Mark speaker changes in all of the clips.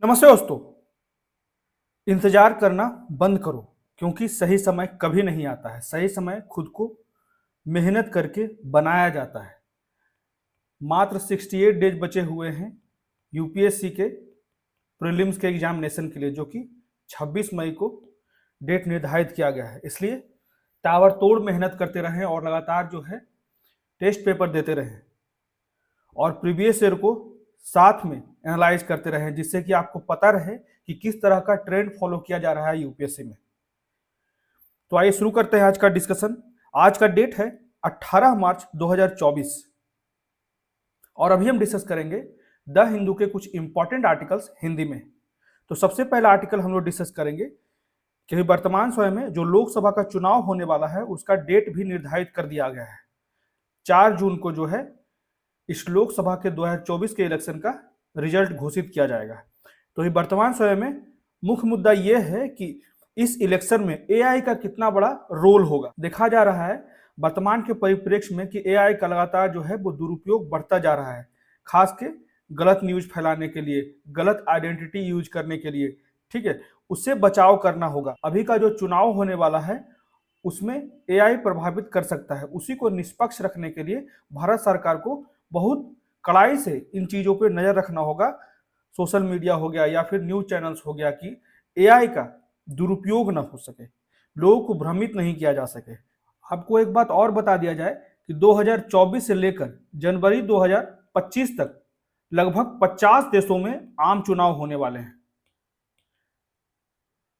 Speaker 1: नमस्ते दोस्तों। इंतजार करना बंद करो क्योंकि सही समय कभी नहीं आता है। सही समय खुद को मेहनत करके बनाया जाता है। मात्र 68 डेज बचे हुए हैं यूपीएससी के प्रीलिम्स के एग्जामिनेशन के लिए, जो कि 26 मई को डेट निर्धारित किया गया है। इसलिए ताबड़तोड़ मेहनत करते रहें और लगातार जो है टेस्ट पेपर देते रहें और प्रीवियस ईयर को साथ में एनालाइज करते रहें, जिससे कि आपको पता रहे कि किस तरह का ट्रेंड फॉलो किया जा रहा है यूपीएससी में। तो आइए शुरू करते हैं आज का डिस्कशन। आज का डेट है 18 मार्च 2024 और अभी हम डिस्कस करेंगे द हिंदू के कुछ इंपॉर्टेंट आर्टिकल्स हिंदी में। तो सबसे पहला आर्टिकल हम लोग डिस्कस करेंगे कि वर्तमान समय में जो लोकसभा का चुनाव होने वाला है उसका डेट भी निर्धारित कर दिया गया है। 4 जून को जो है इस लोकसभा के 2024 के इलेक्शन का रिजल्ट घोषित किया जाएगा। तो वर्तमान समय में मुख्य मुद्दा यह है कि इस इलेक्शन में एआई का कितना बड़ा रोल होगा। देखा जा रहा है वर्तमान के परिप्रेक्ष्य में कि एआई का लगातार जो है वो दुरुपयोग बढ़ता जा रहा है, खास के गलत न्यूज फैलाने के लिए, गलत आइडेंटिटी यूज करने के लिए। ठीक है, उससे बचाव करना होगा। अभी का जो चुनाव होने वाला है उसमें एआई प्रभावित कर सकता है। उसी को निष्पक्ष रखने के लिए भारत सरकार को बहुत कड़ाई से इन चीजों पर नजर रखना होगा। सोशल मीडिया हो गया या फिर न्यूज चैनल्स हो गया कि एआई का दुरुपयोग न हो सके, लोगों को भ्रमित नहीं किया जा सके। आपको एक बात और बता दिया जाए कि 2024 से लेकर जनवरी 2025 तक लगभग 50 देशों में आम चुनाव होने वाले हैं।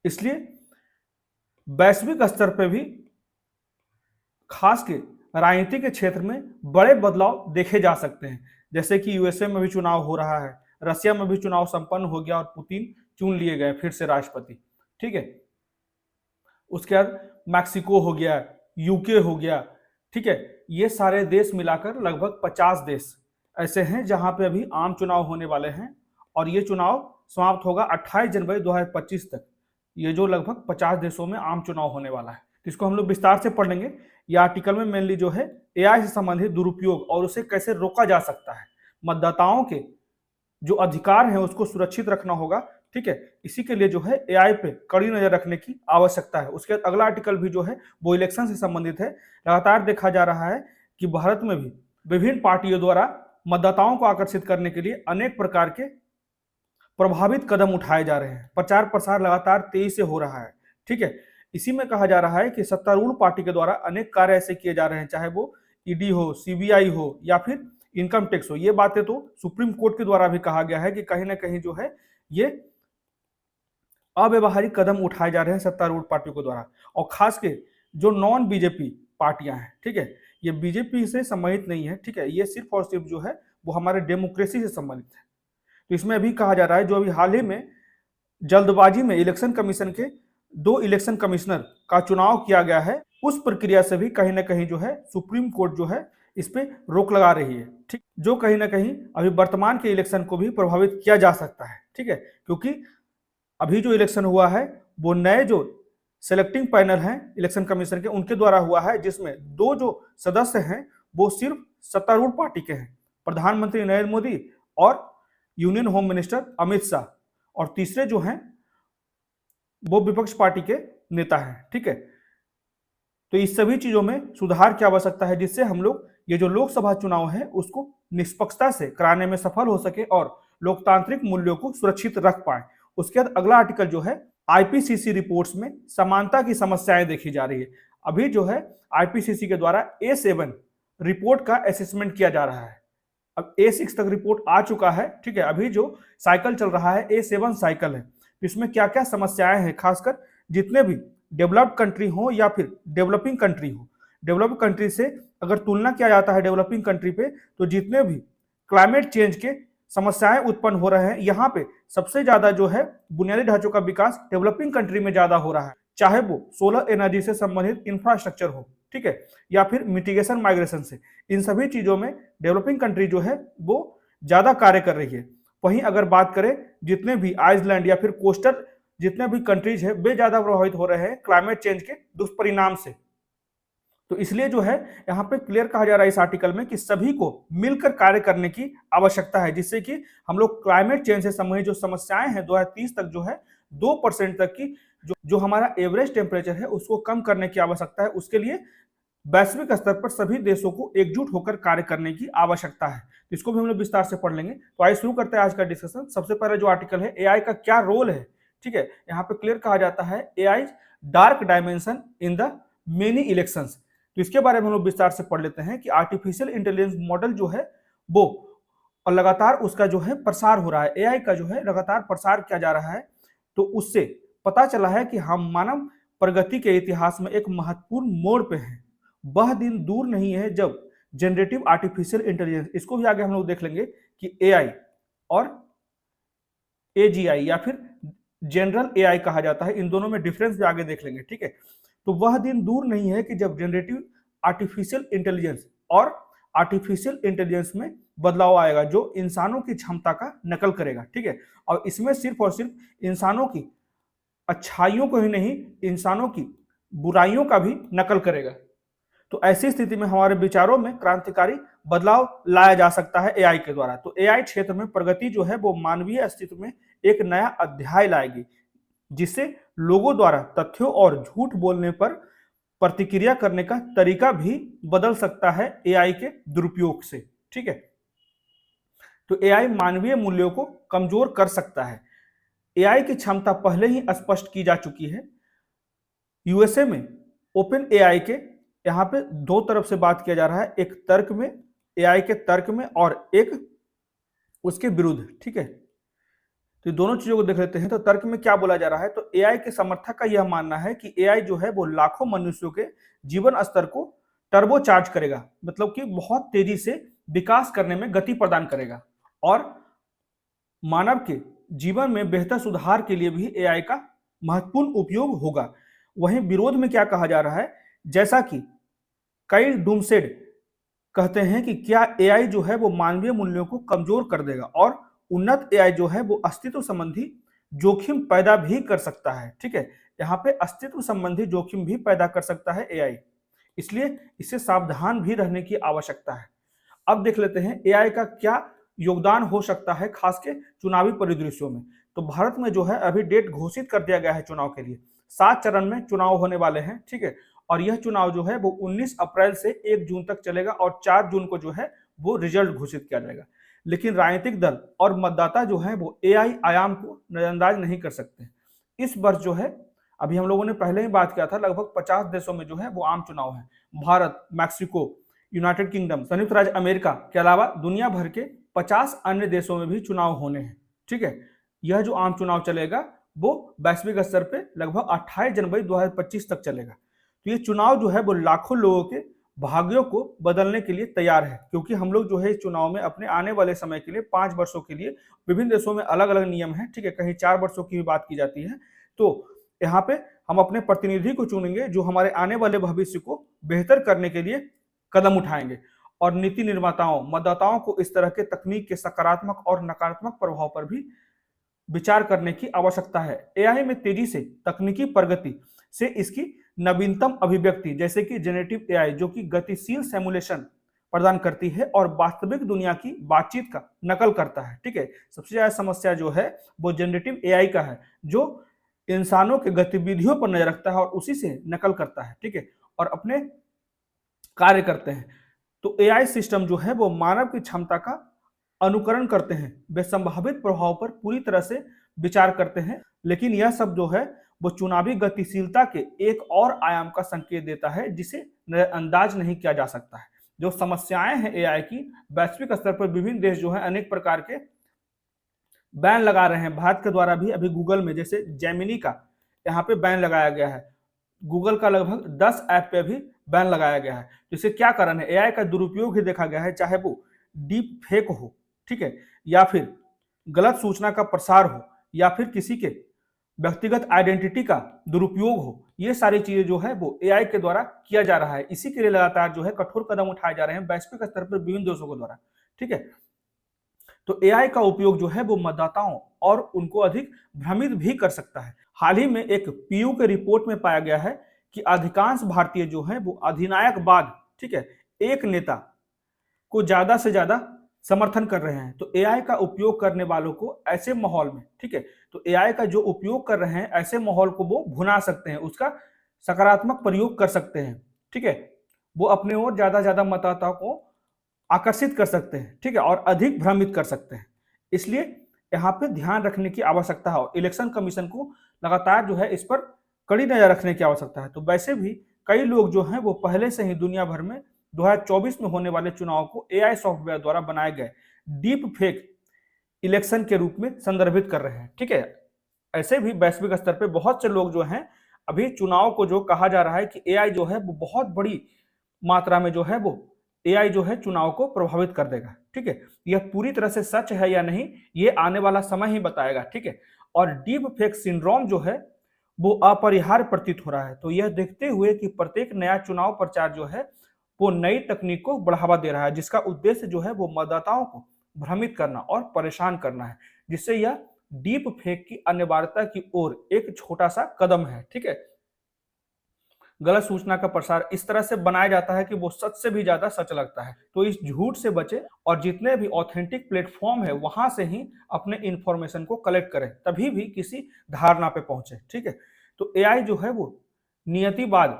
Speaker 1: इसलिए वैश्विक स्तर पर भी खास के राजनीति के क्षेत्र में बड़े बदलाव देखे जा सकते हैं। जैसे कि यूएसए में भी चुनाव हो रहा है, रशिया में भी चुनाव संपन्न हो गया और पुतिन चुन लिए गए फिर से राष्ट्रपति। ठीक है, उसके बाद मैक्सिको हो गया, यूके हो गया। ठीक है, ये सारे देश मिलाकर लगभग 50 देश ऐसे हैं जहां पे अभी आम चुनाव होने वाले हैं और ये चुनाव समाप्त होगा 28 जनवरी 2025 तक। ये जो लगभग 50 देशों में आम चुनाव होने वाला है, इसको हम लोग विस्तार से पढ़ लेंगे। ये आर्टिकल में मेनली जो है एआई से संबंधित दुरुपयोग और उसे कैसे रोका जा सकता है, मतदाताओं के जो अधिकार हैं उसको सुरक्षित रखना होगा। ठीक है, इसी के लिए जो है एआई पे कड़ी नजर रखने की आवश्यकता है। उसके बाद अगला आर्टिकल भी जो है वो इलेक्शन से संबंधित है। लगातार देखा जा रहा है कि भारत में भी विभिन्न पार्टियों द्वारा मतदाताओं को आकर्षित करने के लिए अनेक प्रकार के प्रभावित कदम उठाए जा रहे हैं। प्रचार प्रसार लगातार तेजी से हो रहा है। ठीक है, इसी में कहा जा रहा है कि सत्तारूढ़ पार्टी के द्वारा अनेक कार्य ऐसे किए जा रहे हैं, चाहे वो ईडी हो, सीबीआई हो या फिर इनकम टैक्स हो। ये बातें तो सुप्रीम कोर्ट के द्वारा भी कहा गया है कि कहीं ना कहीं जो है ये अव्यवहारिक कदम उठाए जा रहे हैं सत्तारूढ़ पार्टियों के द्वारा। और खास के जो नॉन बीजेपी पार्टियां हैं, ठीक है, ये बीजेपी से संबंधित नहीं है। ठीक है, ये सिर्फ और सिर्फ जो है वो हमारे डेमोक्रेसी से संबंधित है। तो इसमें अभी कहा जा रहा है जो अभी हाल ही में जल्दबाजी में इलेक्शन कमीशन के 2 इलेक्शन कमिश्नर का चुनाव किया गया है, उस प्रक्रिया से भी कहीं ना कहीं जो है सुप्रीम कोर्ट जो है इस पे रोक लगा रही है। ठीक, जो कहीं ना कहीं अभी वर्तमान के इलेक्शन को भी प्रभावित किया जा सकता है। ठीक है, क्योंकि अभी जो इलेक्शन हुआ है वो नए जो सेलेक्टिंग पैनल हैं इलेक्शन कमीशन के उनके द्वारा हुआ है, जिसमें 2 जो सदस्य हैं वो सिर्फ सत्तारूढ़ पार्टी के हैं, प्रधानमंत्री नरेंद्र मोदी और union home minister Amit Shah, और तीसरे जो हैं वो विपक्ष पार्टी के नेता हैं। ठीक है, तो इस सभी चीजों में सुधार की आवश्यकता है, जिससे हम लोग ये जो लोकसभा चुनाव है उसको निष्पक्षता से कराने में सफल हो सके और लोकतांत्रिक मूल्यों को सुरक्षित रख पाए। उसके बाद अगला आर्टिकल जो है आईपीसीसी रिपोर्ट्स में समानता की समस्याएं देखी जा रही है। अभी जो है आईपीसीसी के द्वारा A7 रिपोर्ट का असेसमेंट किया जा रहा है। अब A6 तक रिपोर्ट आ चुका है। ठीक है, अभी जो साइकिल चल रहा है A7 साइकिल है। इसमें क्या क्या समस्याएं हैं, खासकर जितने भी डेवलप्ड कंट्री हो या फिर डेवलपिंग कंट्री हो, डेवलप्ड कंट्री से अगर तुलना किया जाता है डेवलपिंग कंट्री पे, तो जितने भी क्लाइमेट चेंज के समस्याएं उत्पन्न हो रहे हैं, यहाँ पे सबसे ज्यादा जो है बुनियादी ढांचों का विकास डेवलपिंग कंट्री में ज्यादा हो रहा है, चाहे वो सोलर एनर्जी से संबंधित इंफ्रास्ट्रक्चर हो, ठीक है, या फिर मिटिगेशन माइग्रेशन से। इन सभी चीजों में डेवलपिंग कंट्री जो है वो ज्यादा कार्य कर रही है। वहीं अगर बात करें जितने भी आइसलैंड या फिर कोस्टल जितने भी कंट्रीज है वे ज्यादा प्रभावित हो रहे हैं क्लाइमेट चेंज के दुष्परिणाम से। तो इसलिए जो है यहाँ पे क्लियर कहा जा रहा है इस आर्टिकल में कि सभी को मिलकर कार्य करने की आवश्यकता है, जिससे कि हम लोग क्लाइमेट चेंज से संबंधित जो समस्याएं हैं 2030 तक जो है 2% तक की जो हमारा एवरेज टेम्परेचर है उसको कम करने की आवश्यकता है। उसके लिए वैश्विक स्तर पर सभी देशों को एकजुट होकर कार्य करने की आवश्यकता है। तो इसको भी हम लोग विस्तार से पढ़ लेंगे। तो आइए शुरू करते हैं आज का डिस्कशन। सबसे पहले जो आर्टिकल है एआई का क्या रोल है, ठीक है। यहाँ पे क्लियर कहा जाता है AI dark dimension in the many elections. तो इसके बारे में हम लोग विस्तार से पढ़ लेते हैं कि आर्टिफिशियल इंटेलिजेंस मॉडल जो है वो और लगातार उसका जो है प्रसार हो रहा है, एआई का जो है लगातार प्रसार किया जा रहा है। तो उससे पता चला है कि हम मानव प्रगति के इतिहास में एक महत्वपूर्ण मोड़ पे हैं। वह दिन दूर नहीं है जब जनरेटिव आर्टिफिशियल इंटेलिजेंस, इसको भी आगे हम लोग देख लेंगे कि एआई और एजीआई या फिर जनरल एआई कहा जाता है, इन दोनों में डिफरेंस भी आगे देख लेंगे, ठीक है। तो वह दिन दूर नहीं है कि जब जनरेटिव आर्टिफिशियल इंटेलिजेंस और आर्टिफिशियल इंटेलिजेंस में बदलाव आएगा जो इंसानों की क्षमता का नकल करेगा, ठीक है। और इसमें सिर्फ और सिर्फ इंसानों की अच्छाइयों को ही नहीं, इंसानों की बुराइयों का भी नकल करेगा। तो ऐसी स्थिति में हमारे विचारों में क्रांतिकारी बदलाव लाया जा सकता है एआई के द्वारा। तो एआई क्षेत्र में प्रगति जो है वो मानवीय अस्तित्व में एक नया अध्याय लाएगी, जिससे लोगों द्वारा तथ्यों और झूठ बोलने पर प्रतिक्रिया करने का तरीका भी बदल सकता है एआई के दुरुपयोग से, ठीक है। तो एआई मानवीय मूल्यों को कमजोर कर सकता है। एआई की क्षमता पहले ही स्पष्ट की जा चुकी है। यूएसए में ओपन एआई के यहाँ पे दो तरफ से बात किया जा रहा है, एक तर्क में, एआई के तर्क में, और एक उसके विरुद्ध, ठीक है। तो दोनों चीजों को देख लेते हैं। तो तर्क में क्या बोला जा रहा है, तो एआई के समर्थक का यह मानना है कि एआई जो है वो लाखों मनुष्यों के जीवन स्तर को टर्बो चार्ज करेगा, मतलब कि बहुत तेजी से विकास करने में गति प्रदान करेगा और मानव के जीवन में बेहतर सुधार के लिए भी एआई का महत्वपूर्ण उपयोग होगा। वहीं विरोध में क्या कहा जा रहा है, जैसा कि कई डूमसेड कहते हैं कि क्या एआई जो है वो मानवीय मूल्यों को कमजोर कर देगा और उन्नत एआई जो है वो अस्तित्व संबंधी जोखिम पैदा भी कर सकता है, ठीक है। यहाँ पे अस्तित्व संबंधी जोखिम भी पैदा कर सकता है एआई, इसलिए इससे सावधान भी रहने की आवश्यकता है। अब देख लेते हैं एआई का क्या योगदान हो सकता है खास के चुनावी परिदृश्यों में। तो भारत में जो है अभी डेट घोषित कर दिया गया है चुनाव के लिए। 7 चरण में चुनाव होने वाले हैं, ठीक है। और यह चुनाव जो है वो 19 अप्रैल से 1 जून तक चलेगा और 4 जून को जो है वो रिजल्ट घोषित किया जाएगा। लेकिन राजनीतिक दल और मतदाता जो है वो एआई आयाम को नजरअंदाज नहीं कर सकते। इस वर्ष जो है, अभी हम लोगों ने पहले ही बात किया था, लगभग 50 देशों में जो है वो आम चुनाव है। भारत, मैक्सिको, यूनाइटेड किंगडम, संयुक्त राज्य अमेरिका के अलावा दुनिया भर के 50 अन्य देशों में भी चुनाव होने हैं, ठीक है। यह जो आम चुनाव चलेगा वो वैश्विक स्तर पे लगभग 28 जनवरी 2025 तक चलेगा। तो ये चुनाव जो है वो लाखों लोगों के भाग्यों को बदलने के लिए तैयार है, क्योंकि हम लोग जो है इस चुनाव में अपने आने वाले समय के लिए 5 वर्षों के लिए, विभिन्न देशों में अलग अलग नियम है, ठीक है, कहीं 4 वर्षों की भी बात की जाती है। तो यहाँ पे हम अपने प्रतिनिधि को चुनेंगे जो हमारे आने वाले भविष्य को बेहतर करने के लिए कदम उठाएंगे और नीति निर्माताओं, मतदाताओं को इस तरह के तकनीक के सकारात्मक और नकारात्मक प्रभाव पर भी विचार करने की आवश्यकता है। एआई में तेजी से तकनीकी प्रगति से इसकी नवीनतम अभिव्यक्ति जैसे कि जनरेटिव एआई जो कि गतिशील सिमुलेशन प्रदान करती है और वास्तविक दुनिया की बातचीत का नकल करता है, ठीक है। सबसे ज्यादा समस्या जो है वो जनरेटिव एआई का है, जो इंसानों के गतिविधियों पर नजर रखता है और उसी से नकल करता है, ठीक है, और अपने कार्य करते हैं। तो एआई सिस्टम जो है वो मानव की क्षमता का अनुकरण करते हैं, वे संभावित प्रभाव पर पूरी तरह से विचार करते हैं, लेकिन यह सब जो है वो चुनावी गतिशीलता के एक और आयाम का संकेत देता है जिसे नजरअंदाज नहीं किया जा सकता है। जो समस्याएं हैं एआई की, वैश्विक स्तर पर विभिन्न देश जो है अनेक प्रकार के बैन लगा रहे हैं। भारत के द्वारा भी अभी गूगल में जैसे जेमिनी का यहाँ पे बैन लगाया गया है, गूगल का लगभग 10 ऐप पे भी बैन लगाया गया है। जिससे क्या कारण है, एआई का दुरुपयोग ही देखा गया है, चाहे वो डीप फेक हो, ठीक है, या फिर गलत सूचना का प्रसार हो, या फिर किसी के व्यक्तिगत आइडेंटिटी का दुरुपयोग हो। ये सारी चीजें जो है वो एआई के द्वारा किया जा रहा है। इसी के लिए लगातार जो है कठोर कदम उठाए जा रहे हैं वैश्विक स्तर पर विभिन्न देशों के द्वारा, ठीक है। तो एआई का उपयोग जो है वो मतदाताओं और उनको अधिक भ्रमित भी कर सकता है। हाल ही में एक पीयू के रिपोर्ट में पाया गया है कि अधिकांश भारतीय जो हैं वो अधिनायकवाद, ठीक है, एक नेता को ज्यादा से ज्यादा समर्थन कर रहे हैं। तो एआई का उपयोग करने वालों को ऐसे माहौल में, ठीक है, तो एआई का जो उपयोग कर रहे हैं ऐसे माहौल को वो भुना सकते हैं, उसका सकारात्मक प्रयोग कर सकते हैं, ठीक है, वो अपने ओर ज्यादा मतदाताओं को आकर्षित कर सकते हैं, ठीक है, और अधिक भ्रमित कर सकते हैं। इसलिए यहाँ पे ध्यान रखने की आवश्यकता है और इलेक्शन कमीशन को लगातार जो है इस पर कड़ी नजर रखने की आवश्यकता है। तो वैसे भी कई लोग जो हैं वो पहले से ही दुनिया भर में 2024 में होने वाले चुनाव को एआई सॉफ्टवेयर द्वारा बनाए गए डीप फेक इलेक्शन के रूप में संदर्भित कर रहे हैं, ठीक है। ऐसे भी वैश्विक स्तर पे बहुत से लोग जो हैं अभी चुनाव को जो कहा जा रहा है कि एआई जो है वो बहुत बड़ी मात्रा में जो है वो एआई जो है चुनाव को प्रभावित कर देगा, ठीक है। यह पूरी तरह से सच है या नहीं ये आने वाला समय ही बताएगा, ठीक है। और डीप फेक सिंड्रोम जो है वो अपरिहार्य प्रतीत हो रहा है। तो यह देखते हुए कि प्रत्येक नया चुनाव प्रचार जो है वो नई तकनीक को बढ़ावा दे रहा है, जिसका उद्देश्य जो है वो मतदाताओं को भ्रमित करना और परेशान करना है, जिससे यह डीप फेक की अनिवार्यता की ओर एक छोटा सा कदम है, ठीक है। गलत सूचना का प्रसार इस तरह से बनाया जाता है कि वो सच से भी ज्यादा सच लगता है। तो इस झूठ से बचे और जितने भी ऑथेंटिक प्लेटफॉर्म है वहां से ही अपने इंफॉर्मेशन को कलेक्ट करें, तभी भी किसी धारणा पे पहुंचे, ठीक है। तो एआई जो है वो नियतिवाद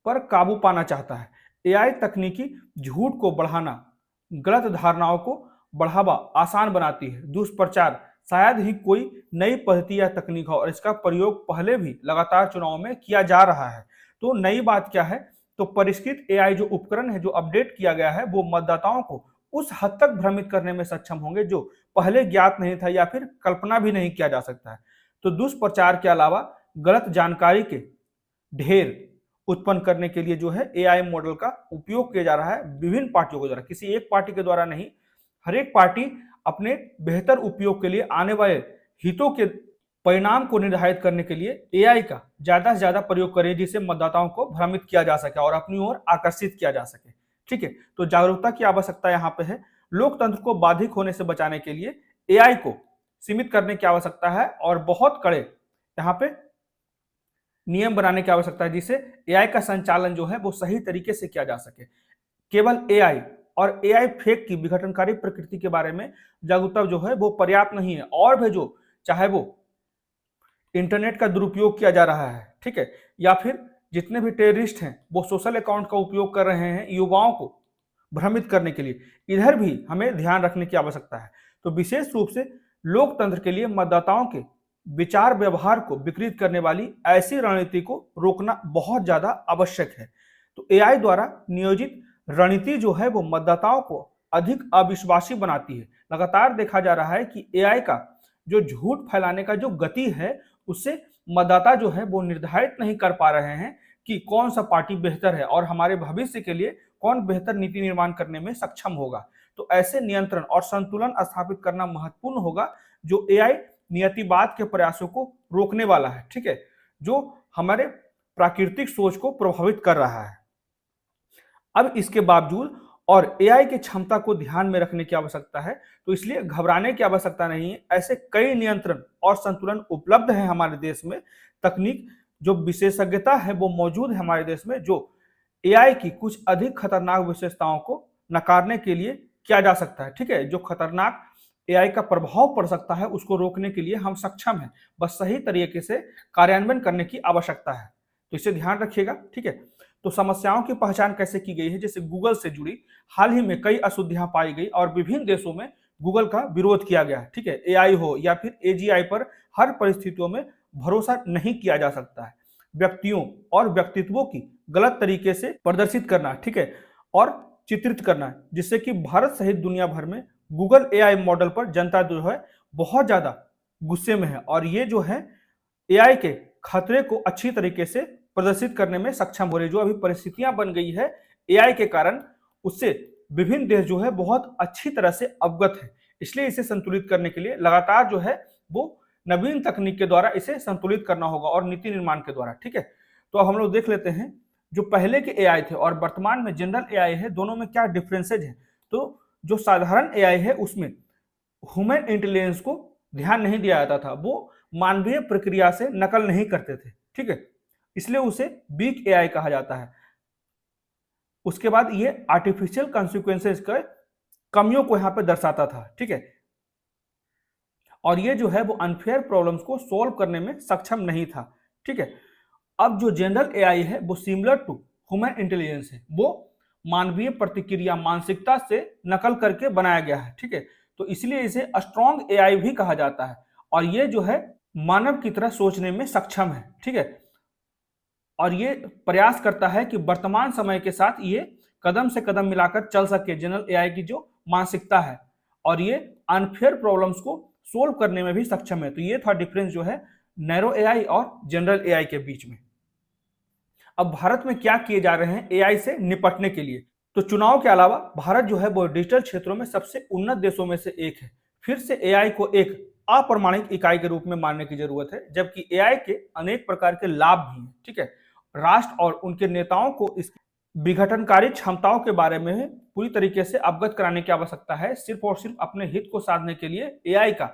Speaker 1: पर काबू पाना चाहता है। एआई तकनीकी झूठ को बढ़ाना, गलत धारणाओं को बढ़ावा आसान बनाती है। दुष्प्रचार शायद ही कोई नई पद्धति या तकनीक हो और इसका प्रयोग पहले भी लगातार चुनाव में किया जा रहा है। तो नई बात क्या है, तो परिष्कृत एआई जो उपकरण है जो अपडेट किया गया है वो मतदाताओं को उस हद तक भ्रमित करने में सक्षम होंगे जो पहले ज्ञात नहीं था या फिर कल्पना भी नहीं किया जा सकता है। तो दुष्प्रचार के अलावा गलत जानकारी के ढेर उत्पन्न करने के लिए जो है एआई मॉडल का उपयोग किया जा रहा है विभिन्न पार्टियों के द्वारा, किसी एक पार्टी के द्वारा नहीं। हर एक पार्टी अपने बेहतर उपयोग के लिए आने वाले हितों के परिणाम को निर्धारित करने के लिए एआई का ज्यादा से ज्यादा प्रयोग करे, जिससे मतदाताओं को भ्रमित किया जा सके और अपनी ओर आकर्षित किया जा सके, ठीक है। तो जागरूकता की आवश्यकता यहाँ पे है। लोकतंत्र को बाधित होने से बचाने के लिए एआई को सीमित करने की आवश्यकता है और बहुत कड़े यहाँ पे नियम बनाने की आवश्यकता है, जिससे एआई का संचालन जो है वो सही तरीके से किया जा सके। केवल एआई और एआई फेक की विघटनकारी प्रकृति के बारे में जागरूकता जो है वो पर्याप्त नहीं है, और भी जो चाहे वो इंटरनेट का दुरुपयोग किया जा रहा है, ठीक है, या फिर जितने भी टेररिस्ट हैं वो सोशल अकाउंट का उपयोग कर रहे हैं युवाओं को भ्रमित करने के लिए, इधर भी हमें ध्यान रखने की आवश्यकता है। तो विशेष रूप से लोकतंत्र के लिए मतदाताओं के विचार व्यवहार को विकृत करने वाली ऐसी रणनीति को रोकना बहुत ज्यादा आवश्यक है। तो एआई द्वारा नियोजित रणनीति जो है वो मतदाताओं को अधिक अविश्वासी बनाती है। लगातार देखा जा रहा है कि एआई का जो झूठ फैलाने का जो गति है उससे मतदाता जो है वो निर्धारित नहीं कर पा रहे हैं कि कौन सा पार्टी बेहतर है और हमारे भविष्य के लिए कौन बेहतर नीति निर्माण करने में सक्षम होगा। तो ऐसे नियंत्रण और संतुलन स्थापित करना महत्वपूर्ण होगा जो एआई नियतिवाद के प्रयासों को रोकने वाला है, ठीक है, जो हमारे प्राकृतिक सोच को प्रभावित कर रहा है। अब इसके बावजूद और एआई की क्षमता को ध्यान में रखने की आवश्यकता है, तो इसलिए घबराने की आवश्यकता नहीं है। ऐसे कई नियंत्रण और संतुलन उपलब्ध है हमारे देश में। तकनीक जो विशेषज्ञता है वो मौजूद है हमारे देश में, जो एआई की कुछ अधिक खतरनाक विशेषताओं को नकारने के लिए किया जा सकता है, ठीक है। जो खतरनाक एआई का प्रभाव पड़ सकता है उसको रोकने के लिए हम सक्षम हैं, बस सही तरीके से कार्यान्वयन करने की आवश्यकता है। तो इसे ध्यान रखिएगा, ठीक है। तो समस्याओं की पहचान कैसे की गई है, जैसे गूगल से जुड़ी हाल ही में कई अशुद्धियां पाई गई और विभिन्न देशों में गूगल का विरोध किया गया, ठीक है। एआई हो या फिर एजीआई पर हर परिस्थितियों में भरोसा नहीं किया जा सकता है। व्यक्तियों और व्यक्तित्वों की गलत तरीके से प्रदर्शित करना, ठीक है, और चित्रित करना, जिससे कि भारत सहित दुनिया भर में गूगल एआई मॉडल पर जनता जो है बहुत ज्यादा गुस्से में है और ये जो है एआई के खतरे को अच्छी तरीके से प्रदर्शित करने में सक्षम हो रही। जो अभी परिस्थितियां बन गई है एआई के कारण, उससे विभिन्न देश जो है बहुत अच्छी तरह से अवगत है। इसलिए इसे संतुलित करने के लिए लगातार जो है वो नवीन तकनीक के द्वारा इसे संतुलित करना होगा और नीति निर्माण के द्वारा, ठीक है। तो अब हम लोग देख लेते हैं जो पहले के एआई थे और वर्तमान में जनरल एआई है, दोनों में क्या डिफरेंसेज है। तो जो साधारण एआई है उसमें ह्यूमन इंटेलिजेंस को ध्यान नहीं दिया जाता था, वो मानवीय प्रक्रिया से नकल नहीं करते थे, ठीक है। इसलिए उसे वीक एआई कहा जाता है। उसके बाद ये आर्टिफिशियल कॉन्सिक्वेंसेस के कमियों को यहाँ पे दर्शाता था, ठीक है, और ये जो है वो अनफेयर प्रॉब्लम्स को सॉल्व करने में सक्षम नहीं था, ठीक है। अब जो जनरल एआई है वो सिमिलर टू ह्यूमन इंटेलिजेंस है, वो मानवीय प्रतिक्रिया मानसिकता से नकल करके बनाया गया है, ठीक है। तो इसलिए इसे स्ट्रॉन्ग एआई भी कहा जाता है और ये जो है मानव की तरह सोचने में सक्षम है, ठीक है, और ये प्रयास करता है कि वर्तमान समय के साथ ये कदम से कदम मिलाकर चल सके जनरल एआई की जो मानसिकता है, और ये अनफेयर प्रॉब्लम्स को सोल्व करने में भी सक्षम है। तो ये था डिफरेंस जो है नैरो एआई और जनरल एआई के बीच में। अब भारत में क्या किए जा रहे हैं एआई से निपटने के लिए? तो चुनाव के अलावा भारत जो है वो डिजिटल क्षेत्रों में सबसे उन्नत देशों में से एक है। फिर से एआई को एक अप्रमाणिक इकाई के रूप में मानने की जरूरत है, जबकि एआई के अनेक प्रकार के लाभ भी हैं, ठीक है। राष्ट्र और उनके नेताओं को इसकी विघटनकारी क्षमताओं के बारे में पूरी तरीके से अवगत कराने की आवश्यकता है। सिर्फ और सिर्फ अपने हित को साधने के लिए एआई का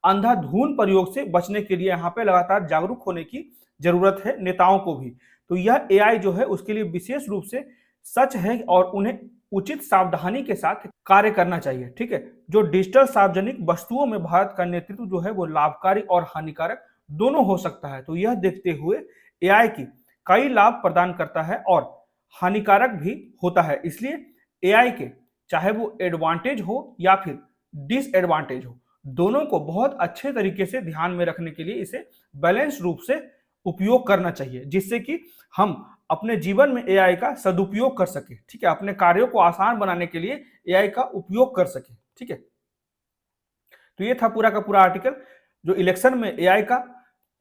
Speaker 1: अंधाधुंध प्रयोग से बचने के लिए यहाँ पे लगातार जागरूक होने की जरूरत है, नेताओं को भी। तो यह एआई जो है उसके लिए विशेष रूप से सच है और उन्हें उचित सावधानी के साथ कार्य करना चाहिए, ठीक है। जो डिजिटल सार्वजनिक वस्तुओं में भारत का नेतृत्व जो है वो लाभकारी और हानिकारक दोनों हो सकता है। तो यह देखते हुए एआई की कई लाभ प्रदान करता है और हानिकारक भी होता है। इसलिए एआई के चाहे वो एडवांटेज हो या फिर डिसएडवांटेज हो, दोनों को बहुत अच्छे तरीके से ध्यान में रखने के लिए इसे बैलेंस रूप से उपयोग करना चाहिए, जिससे कि हम अपने जीवन में एआई का सदुपयोग कर सके, ठीक है, अपने कार्यों को आसान बनाने के लिए एआई का उपयोग कर सके, ठीक है। तो ये था पूरा का पूरा आर्टिकल। जो इलेक्शन में एआई का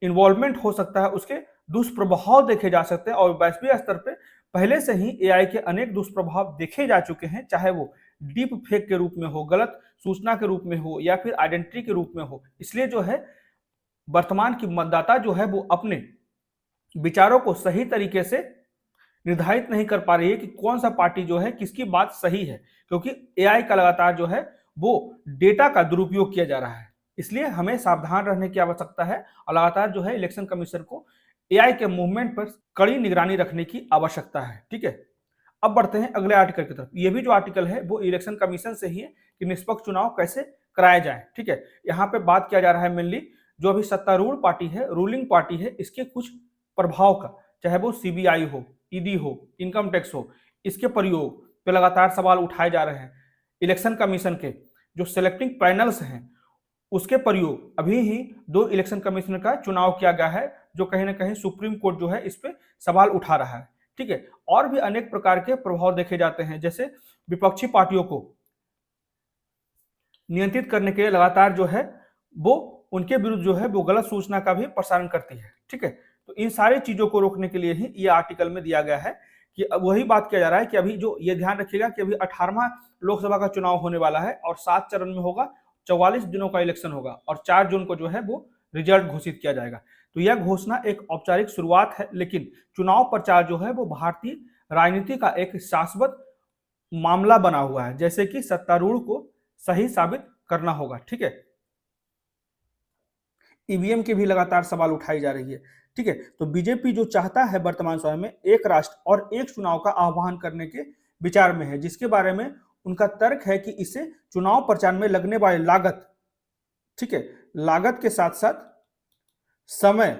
Speaker 1: इन्वॉल्वमेंट हो सकता है, उसके दुष्प्रभाव देखे जा सकते हैं और वैश्विक स्तर पे पहले से ही एआई के अनेक दुष्प्रभाव देखे जा चुके हैं, चाहे वो डीप फेक के रूप में हो, गलत सूचना के रूप में हो या फिर आइडेंटिटी के रूप में हो। इसलिए जो है वर्तमान की मतदाता जो है वो अपने विचारों को सही तरीके से निर्धारित नहीं कर पा रही है कि कौन सा पार्टी जो है किसकी बात सही है, क्योंकि एआई का लगातार जो है वो डेटा का दुरुपयोग किया जा रहा है। इसलिए हमें सावधान रहने की आवश्यकता है और लगातार जो है इलेक्शन कमीशन को एआई के मूवमेंट पर कड़ी निगरानी रखने की आवश्यकता है, ठीक है। अब बढ़ते हैं अगले आर्टिकल की तरफ। ये भी जो आर्टिकल है वो इलेक्शन कमीशन से ही है कि निष्पक्ष चुनाव कैसे कराए जाए, ठीक है। यहाँ पे बात किया जा रहा है मेनली जो अभी सत्तारूढ़ पार्टी है, रूलिंग पार्टी है, इसके कुछ प्रभाव का, चाहे वो सीबीआई हो, ईडी हो, इनकम टैक्स हो, इसके प्रयोग पे लगातार सवाल उठाए जा रहे हैं। इलेक्शन कमीशन के जो सिलेक्टिंग पैनल्स हैं उसके प्रयोग, अभी ही 2 इलेक्शन कमिश्नर का चुनाव किया गया है, जो कहीं ना कहीं सुप्रीम कोर्ट जो है इस पे सवाल उठा रहा है, ठीक है। और भी अनेक प्रकार के प्रभाव देखे जाते हैं, जैसे विपक्षी पार्टियों को नियंत्रित करने के लिए लगातार जो है वो उनके विरुद्ध जो है वो गलत सूचना का भी प्रसारण करती है, ठीक है। तो इन सारी चीजों को रोकने के लिए ही ये आर्टिकल में दिया गया है कि अब वही बात किया जा रहा है कि अभी जो ये ध्यान रखिएगा कि अभी 18वां लोकसभा का चुनाव होने वाला है और 7 चरण में होगा, 44 दिनों का इलेक्शन होगा और 4 जून को जो है वो रिजल्ट घोषित किया जाएगा। तो यह घोषणा एक औपचारिक शुरुआत है, लेकिन चुनाव प्रचार जो है वो भारतीय राजनीति का एक शाश्वत मामला बना हुआ है, जैसे कि सत्तारूढ़ को सही साबित करना होगा, ठीक है। ईवीएम की भी लगातार सवाल उठाई जा रही है, ठीक है। तो बीजेपी जो चाहता है वर्तमान समय में एक राष्ट्र और एक चुनाव का आह्वान करने के विचार में है, जिसके बारे में उनका तर्क है कि इससे चुनाव प्रचार में लगने वाली लागत, ठीक है, लागत के साथ साथ समय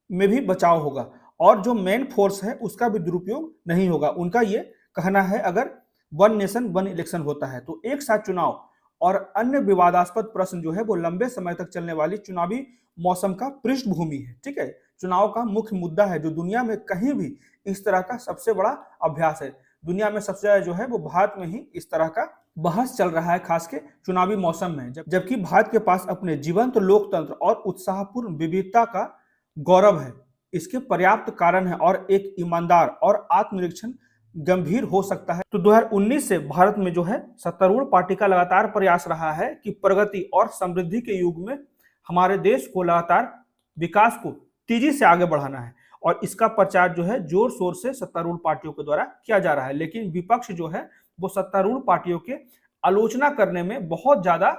Speaker 1: में भी बचाव होगा और जो मेन फोर्स है उसका भी दुरुपयोग नहीं होगा। उनका ये कहना है अगर वन नेशन वन इलेक्शन होता है तो एक साथ चुनाव और अन्य विवादास्पद प्रश्न जो है वो लंबे समय तक चलने वाली चुनावी मौसम का पृष्ठभूमि है, ठीक है। चुनाव का मुख्य मुद्दा है जो दुनिया में कहीं भी इस तरह का सबसे बड़ा अभ्यास है। दुनिया में सबसे ज्यादा जो है वो भारत में ही इस तरह का बहस चल रहा है, खास के चुनावी मौसम में, जबकि भारत के पास अपने जीवंत लोकतंत्र और उत्साहपूर्ण विविधता का गौरव है। इसके पर्याप्त कारण है और एक ईमानदार और आत्मनिरीक्षण गंभीर हो सकता है। तो 2019 से भारत में जो है सत्तारूढ़ पार्टी का लगातार प्रयास रहा है कि प्रगति और समृद्धि के युग में हमारे देश को लगातार विकास को तेजी से आगे बढ़ाना है और इसका प्रचार जो है जोर शोर से सत्तारूढ़ पार्टियों के द्वारा किया जा रहा है। लेकिन विपक्ष जो है वो सत्तारूढ़ पार्टियों के आलोचना करने में बहुत ज्यादा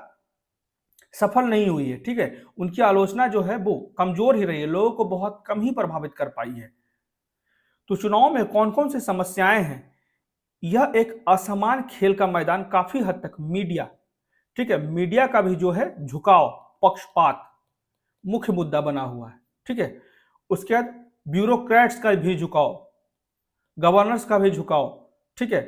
Speaker 1: सफल नहीं हुई है, ठीक है। उनकी आलोचना जो है वो कमजोर ही रही है, लोगों को बहुत कम ही प्रभावित कर पाई है। तो चुनाव में कौन कौन सी समस्याएं हैं, यह एक असमान खेल का मैदान काफी हद तक मीडिया, ठीक है, मीडिया का भी जो है झुकाव, पक्षपात मुख्य मुद्दा बना हुआ है, ठीक है। उसके बाद ब्यूरोक्रेट्स का भी झुकाव, गवर्नर्स का भी झुकाव, ठीक है,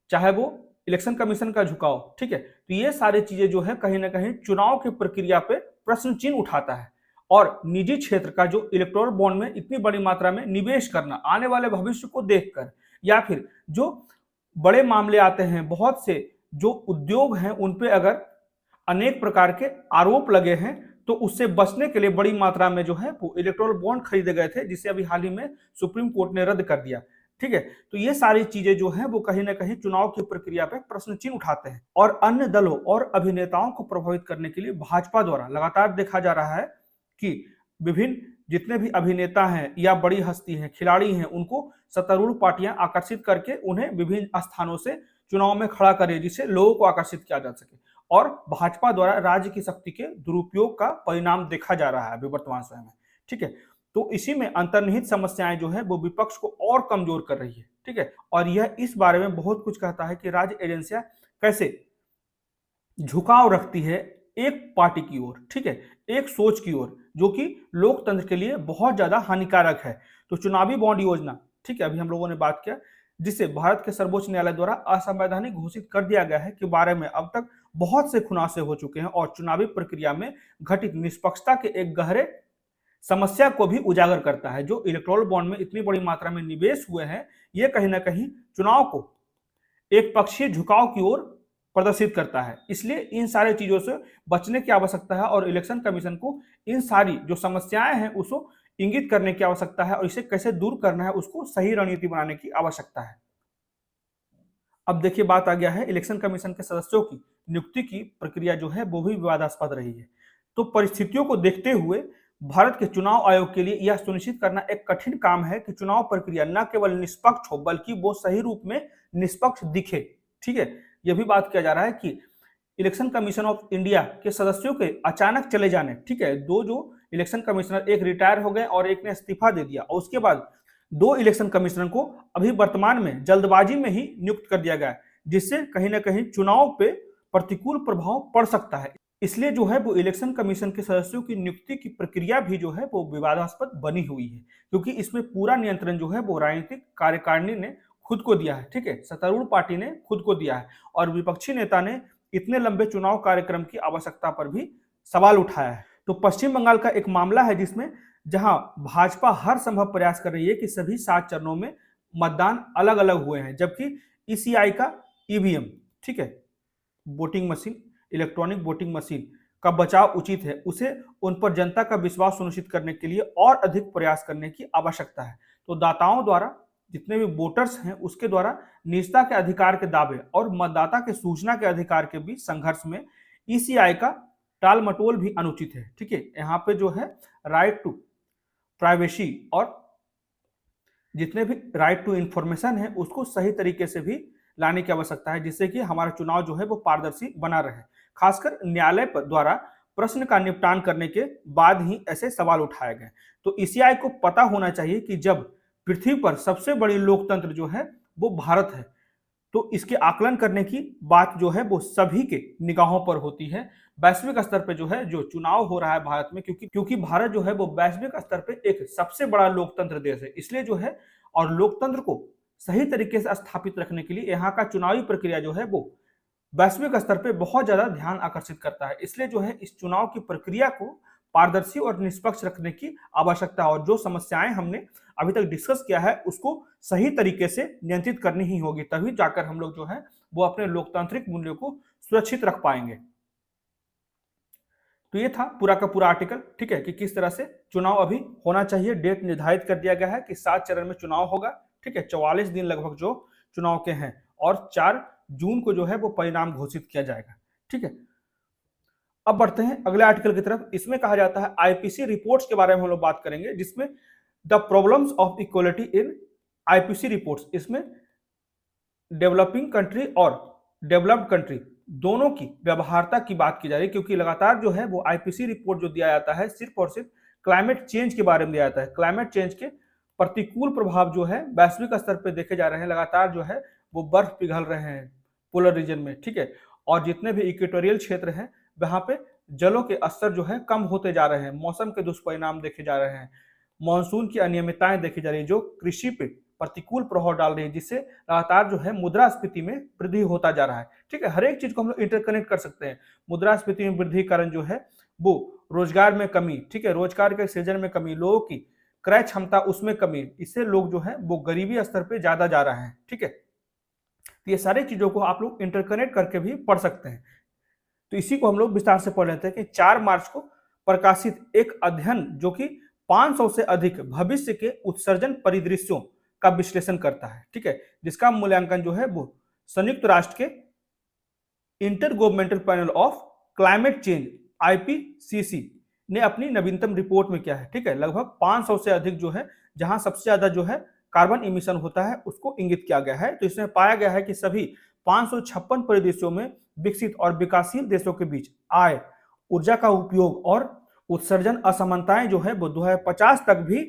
Speaker 1: चाहे वो इलेक्शन कमीशन का झुकाव, ठीक है। तो ये सारी चीजें जो है कहीं ना कहीं चुनाव की प्रक्रिया पे प्रश्न चिन्ह उठाता है। और निजी क्षेत्र का जो इलेक्टोरल बॉन्ड में इतनी बड़ी मात्रा में निवेश करना आने वाले भविष्य को देखकर, या फिर जो बड़े मामले आते हैं, बहुत से जो उद्योग हैं उन पे अगर अनेक प्रकार के आरोप लगे हैं, तो उससे बचने के लिए बड़ी मात्रा में जो है वो इलेक्टोरल बॉन्ड खरीदे गए थे, जिसे अभी हाल ही में सुप्रीम कोर्ट ने रद्द कर दिया, ठीक है। तो ये सारी चीजें जो है वो कहीं ना कहीं चुनाव की प्रक्रिया पे प्रश्न चिन्ह उठाते हैं। और अन्य दलों और अभिनेताओं को प्रभावित करने के लिए भाजपा द्वारा लगातार देखा जा रहा है कि विभिन्न जितने भी अभिनेता हैं या बड़ी हस्ती हैं, खिलाड़ी हैं, उनको सत्तारूढ़ पार्टियां आकर्षित करके उन्हें विभिन्न स्थानों से चुनाव में खड़ा करे, जिससे लोगों को आकर्षित किया जा सके। और भाजपा द्वारा राज्य की शक्ति के दुरुपयोग का परिणाम देखा जा रहा है अभी वर्तमान समय में, ठीक है। तो इसी में अंतर्निहित समस्याएं जो है वो विपक्ष को और कमजोर कर रही है, ठीक है। और यह इस बारे में बहुत कुछ कहता है कि राज्य एजेंसियां कैसे झुकाव रखती है एक पार्टी की ओर, ठीक है, एक सोच की ओर, जो कि लोकतंत्र के लिए बहुत ज्यादा हानिकारक है। तो चुनावी बॉन्ड योजना, ठीक है, अभी हम लोगों ने बात किया, जिसे भारत के सर्वोच्च न्यायालय द्वारा असंवैधानिक घोषित कर दिया गया है, के बारे में अब तक बहुत से खुलासे हो चुके हैं और चुनावी प्रक्रिया में घटित निष्पक्षता के एक गहरे समस्या को भी उजागर करता है। जो इलेक्टोरल बॉन्ड में इतनी बड़ी मात्रा में निवेश हुए हैं, ये कहीं ना कहीं चुनाव को एक पक्षीय झुकाव की ओर प्रदर्शित करता है। इसलिए इन सारी चीजों से बचने की आवश्यकता है और इलेक्शन कमीशन को इन सारी जो समस्याएं हैं उसको इंगित करने की आवश्यकता है और इसे कैसे दूर करना है उसको सही रणनीति बनाने की आवश्यकता है। अब देखिए, बात आ गया है इलेक्शन कमीशन के सदस्यों की नियुक्ति की प्रक्रिया जो है वो भी विवादास्पद रही है। तो परिस्थितियों को देखते हुए भारत के चुनाव आयोग के लिए यह सुनिश्चित करना एक कठिन काम है कि चुनाव प्रक्रिया न केवल निष्पक्ष हो बल्कि वो सही रूप में निष्पक्ष दिखे, ठीक है। यह भी बात किया जा रहा है कि इलेक्शन कमीशन ऑफ इंडिया के सदस्यों के अचानक चले जाने, ठीक है, दो जो इलेक्शन कमिश्नर, एक रिटायर हो गए और एक ने इस्तीफा दे दिया, और उसके बाद दो इलेक्शन कमिश्नर को अभी वर्तमान में जल्दबाजी में ही नियुक्त कर दिया गया, जिससे कहीं ना कहीं चुनाव पे प्रतिकूल प्रभाव पड़ सकता है। इसलिए जो है वो इलेक्शन कमीशन के सदस्यों की नियुक्ति की प्रक्रिया भी जो है वो विवादास्पद बनी हुई है, क्योंकि इसमें पूरा नियंत्रण जो है वो राजनीतिक कार्यकारिणी ने खुद को दिया है, ठीक है, सत्तारूढ़ पार्टी ने खुद को दिया है, और विपक्षी नेता ने इतने लंबे चुनाव कार्यक्रम की आवश्यकता पर भी सवाल उठाया है। तो पश्चिम बंगाल का एक मामला है जिसमें जहां भाजपा हर संभव प्रयास कर रही है कि सभी 7 चरणों में मतदान अलग अलग हुए हैं, जबकि ईसीआई का ईवीएम, ठीक है, voting machine, electronic voting machine का बचाव उचित है, उसे उन पर जनता का विश्वास सुनिश्चित करने के लिए और अधिक प्रयास करने की आवश्यकता है। तो दाताओं द्वारा, जितने भी वोटर्स हैं उसके द्वारा निजता के अधिकार के दावे और मतदाता के सूचना के अधिकार के बीच संघर्ष में ईसीआई का टाल मटोल भी अनुचित है, ठीक है। यहाँ पे जो है राइट टू प्राइवेसी और जितने भी राइट टू इंफॉर्मेशन है उसको सही तरीके से भी लाने की आवश्यकता है, जिससे कि हमारा चुनाव जो है वो पारदर्शी बना रहे। खासकर न्यायालय पर द्वारा प्रश्न का निपटान करने के बाद ही ऐसे सवाल उठाए गए। तो ईसीआई को पता होना चाहिए कि जब पृथ्वी पर सबसे बड़ी लोकतंत्र जो है वो भारत है, तो इसके आकलन करने की बात जो है वो सभी के निगाहों पर होती है। वैश्विक स्तर पे जो है जो चुनाव हो रहा है भारत में, क्योंकि भारत जो है वो वैश्विक स्तर पे एक सबसे बड़ा लोकतंत्र देश है, इसलिए जो है और लोकतंत्र को सही तरीके से स्थापित रखने के लिए यहाँ का चुनावी प्रक्रिया जो है वो वैश्विक स्तर पे बहुत ज्यादा ध्यान आकर्षित करता है। इसलिए जो है इस चुनाव की प्रक्रिया को पारदर्शी और निष्पक्ष रखने की आवश्यकता है और जो समस्याएं हमने अभी तक डिस्कस किया है उसको सही तरीके से नियंत्रित करनी ही होगी, तभी जाकर हम लोग जो है वो अपने लोकतांत्रिक मूल्यों को सुरक्षित रख पाएंगे। तो ये था पूरा का पूरा आर्टिकल, ठीक है, कि किस तरह से चुनाव अभी होना चाहिए। डेट निर्धारित कर दिया गया है कि 7 चरण में चुनाव होगा, ठीक है, 44 दिन लगभग जो चुनाव के हैं और 4 जून को जो है वो परिणाम घोषित किया जाएगा, ठीक है। अब बढ़ते हैं अगले आर्टिकल की तरफ। इसमें कहा जाता है आईपीसी रिपोर्ट्स के बारे में हम लोग बात करेंगे, जिसमें the problems of equality in IPC reports, इसमें डेवलपिंग कंट्री और डेवलप्ड कंट्री दोनों की व्यवहार्यता की बात की जा रही है, क्योंकि लगातार जो है वो आईपीसी रिपोर्ट जो दिया जाता है सिर्फ और सिर्फ क्लाइमेट चेंज के बारे में दिया जाता है, क्लाइमेट चेंज के प्रतिकूल प्रभाव जो है वैश्विक स्तर पे देखे जा रहे हैं, लगातार जो है वो बर्फ पिघल रहे हैं पोलर रीजन में, ठीक है। और जितने भी इक्वेटोरियल क्षेत्र हैं वहां पे जलों के स्तर जो है कम होते जा रहे हैं, मौसम के दुष्परिणाम देखे जा रहे हैं, मानसून की अनियमितताएं देखी जा रही है जो कृषि पे प्रतिकूल प्रभाव डाल रही है, जिससे लगातार जो है मुद्रास्फीति में वृद्धि होता जा रहा है, ठीक है। हर एक चीज को हम लोग इंटरकनेक्ट कर सकते हैं। मुद्रास्फीति में वृद्धि कारण जो है वो रोजगार में कमी, ठीक है, रोजगार के सृजन में कमी, लोगों की क्रय क्षमता उसमें कमी, इससे लोग जो है वो गरीबी स्तर पे ज्यादा जा रहे हैं, ठीक है। तो ये सारी चीजों को आप लोग इंटरकनेक्ट करके भी पढ़ सकते हैं। तो इसी को हम लोग विस्तार से पढ़ लेते हैं कि 4 मार्च को प्रकाशित एक अध्ययन जो कि 500 से अधिक भविष्य के उत्सर्जन परिदृश्यों का विश्लेषण करता है, ठीक है, जिसका मूल्यांकन जो है वो संयुक्त राष्ट्र के inter governmental panel of climate change IPCC ने अपनी नवीनतम रिपोर्ट में किया है, ठीक है। लगभग 500 से अधिक जो है, जहां सबसे ज्यादा जो है कार्बन इमिशन होता है उसको इंगित किया गया है। तो इसमें पाया गया है कि सभी 556 परिदृश्यों में विकसित और विकासशील देशों के बीच आय, ऊर्जा का उपयोग और उत्सर्जन असमानताएं जो है वो 2050 तक भी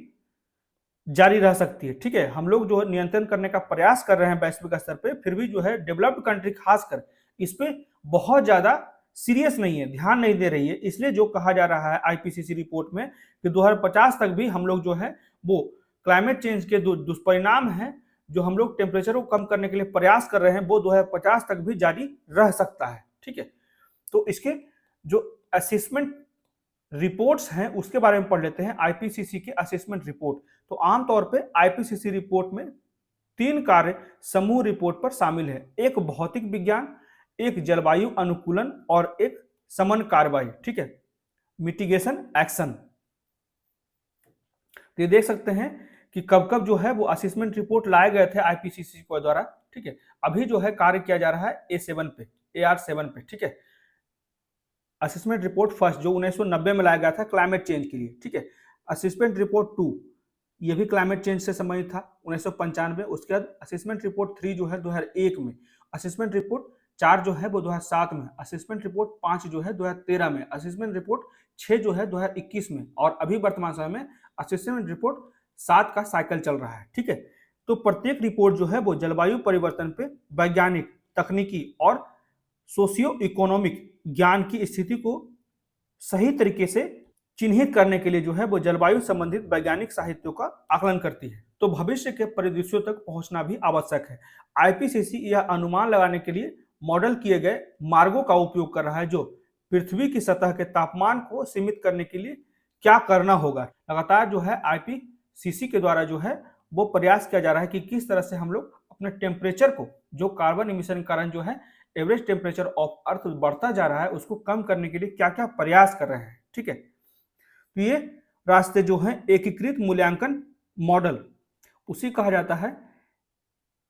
Speaker 1: जारी रह सकती है, ठीक है। हम लोग जो है नियंत्रण करने का प्रयास कर रहे हैं वैश्विक स्तर पे, फिर भी जो है डेवलप्ड कंट्री खासकर इस पे बहुत ज्यादा सीरियस नहीं है, ध्यान नहीं दे रही है। इसलिए जो कहा जा रहा है आईपीसीसी रिपोर्ट में कि 2050 तक भी हम लोग जो है वो क्लाइमेट चेंज के दुष्परिणाम हैं, जो हम लोग टेम्परेचर को कम करने के लिए प्रयास कर रहे हैं, वो 2050 तक भी जारी रह सकता है, ठीक है। तो इसके जो असेसमेंट रिपोर्ट्स हैं उसके बारे में पढ़ लेते हैं। आईपीसीसी के असेसमेंट रिपोर्ट, तो आमतौर पे आईपीसीसी रिपोर्ट में 3 कार्य समूह रिपोर्ट पर शामिल है, एक भौतिक विज्ञान, एक जलवायु अनुकूलन और एक समन कार्रवाई, ठीक है, मिटिगेशन एक्शन। तो ये देख सकते हैं कि कब कब जो है वो असेसमेंट रिपोर्ट लाए गए थे आईपीसीसी के द्वारा, ठीक है। अभी जो है कार्य किया जा रहा है A7 पे, AR7 पे, ठीक है। असेसमेंट रिपोर्ट फर्स्ट जो 1990 में लाया गया था क्लाइमेट चेंज के लिए, ठीक है। असेसमेंट रिपोर्ट 2 ये भी क्लाइमेट चेंज से संबंधित था 1995। उसके बाद असेसमेंट रिपोर्ट 3 जो है 2001 में, असेसमेंट रिपोर्ट 4 जो है वो 2007 में, असेसमेंट रिपोर्ट 5 जो है 2013 में, असेसमेंट रिपोर्ट 6 जो है 2021 में, और अभी वर्तमान समय में असेसमेंट रिपोर्ट 7 का साइकिल चल रहा है, ठीक है। तो प्रत्येक रिपोर्ट जो है वो जलवायु परिवर्तन पे वैज्ञानिक, तकनीकी और सोशियो इकोनॉमिक ज्ञान की स्थिति को सही तरीके से चिन्हित करने के लिए जो है वो जलवायु संबंधित वैज्ञानिक साहित्यों का आकलन करती है। तो भविष्य के परिदृश्यों तक पहुंचना भी आवश्यक है। आईपीसीसी यह अनुमान लगाने के लिए मॉडल किए गए मार्गों का उपयोग कर रहा है जो पृथ्वी की सतह के तापमान को सीमित करने के लिए क्या करना होगा। लगातार जो है आईपीसीसी के द्वारा जो है वो प्रयास किया जा रहा है कि किस तरह से हम लोग अपने टेम्परेचर को, जो कार्बन इमिशन कारण जो है एवरेज टेम्परेचर ऑफ अर्थ बढ़ता जा रहा है, उसको कम करने के लिए क्या क्या प्रयास कर रहे हैं, ठीक है। तो ये रास्ते जो हैं एकीकृत मूल्यांकन मॉडल, उसी कहा जाता है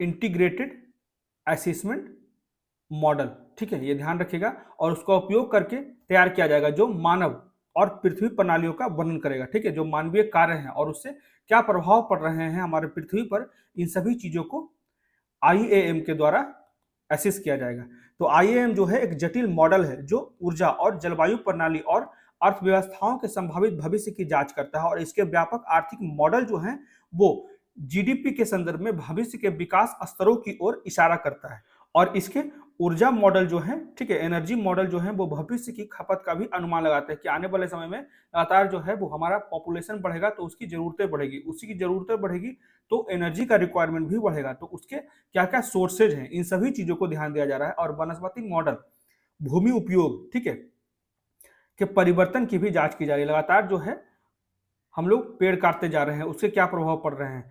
Speaker 1: इंटीग्रेटेड असेसमेंट मॉडल, ठीक है, ये ध्यान रखिएगा। और उसका उपयोग करके तैयार किया जाएगा जो मानव और पृथ्वी प्रणालियों का वर्णन करेगा, ठीक है, जो मानवीय कार्य हैं और उससे क्या प्रभाव पड़ रहे हैं हमारे पृथ्वी पर, इन सभी चीजों को आईएएम के द्वारा असेस किया जाएगा। तो आईएएम जो है एक जटिल मॉडल है जो ऊर्जा और जलवायु प्रणाली और अर्थव्यवस्थाओं के संभावित भविष्य की जांच करता है, और इसके व्यापक आर्थिक मॉडल जो हैं वो जीडीपी के संदर्भ में भविष्य के विकास स्तरों की ओर इशारा करता है। और इसके ऊर्जा मॉडल जो है, ठीक है, एनर्जी मॉडल जो है वो भविष्य की खपत का भी अनुमान लगाते हैं कि आने वाले समय में लगातार जो है वो हमारा पॉपुलेशन बढ़ेगा तो उसकी जरूरतें बढ़ेगी, उसी की जरूरतें बढ़ेगी तो एनर्जी का रिक्वायरमेंट भी बढ़ेगा, तो उसके क्या क्या सोर्सेज हैं, इन सभी चीजों को ध्यान दिया जा रहा है। और वनस्पति मॉडल, भूमि उपयोग, ठीक है, के परिवर्तन की भी जांच की जा रही है। लगातार जो है हम लोग पेड़ काटते जा रहे हैं, उससे क्या प्रभाव पड़ रहे हैं,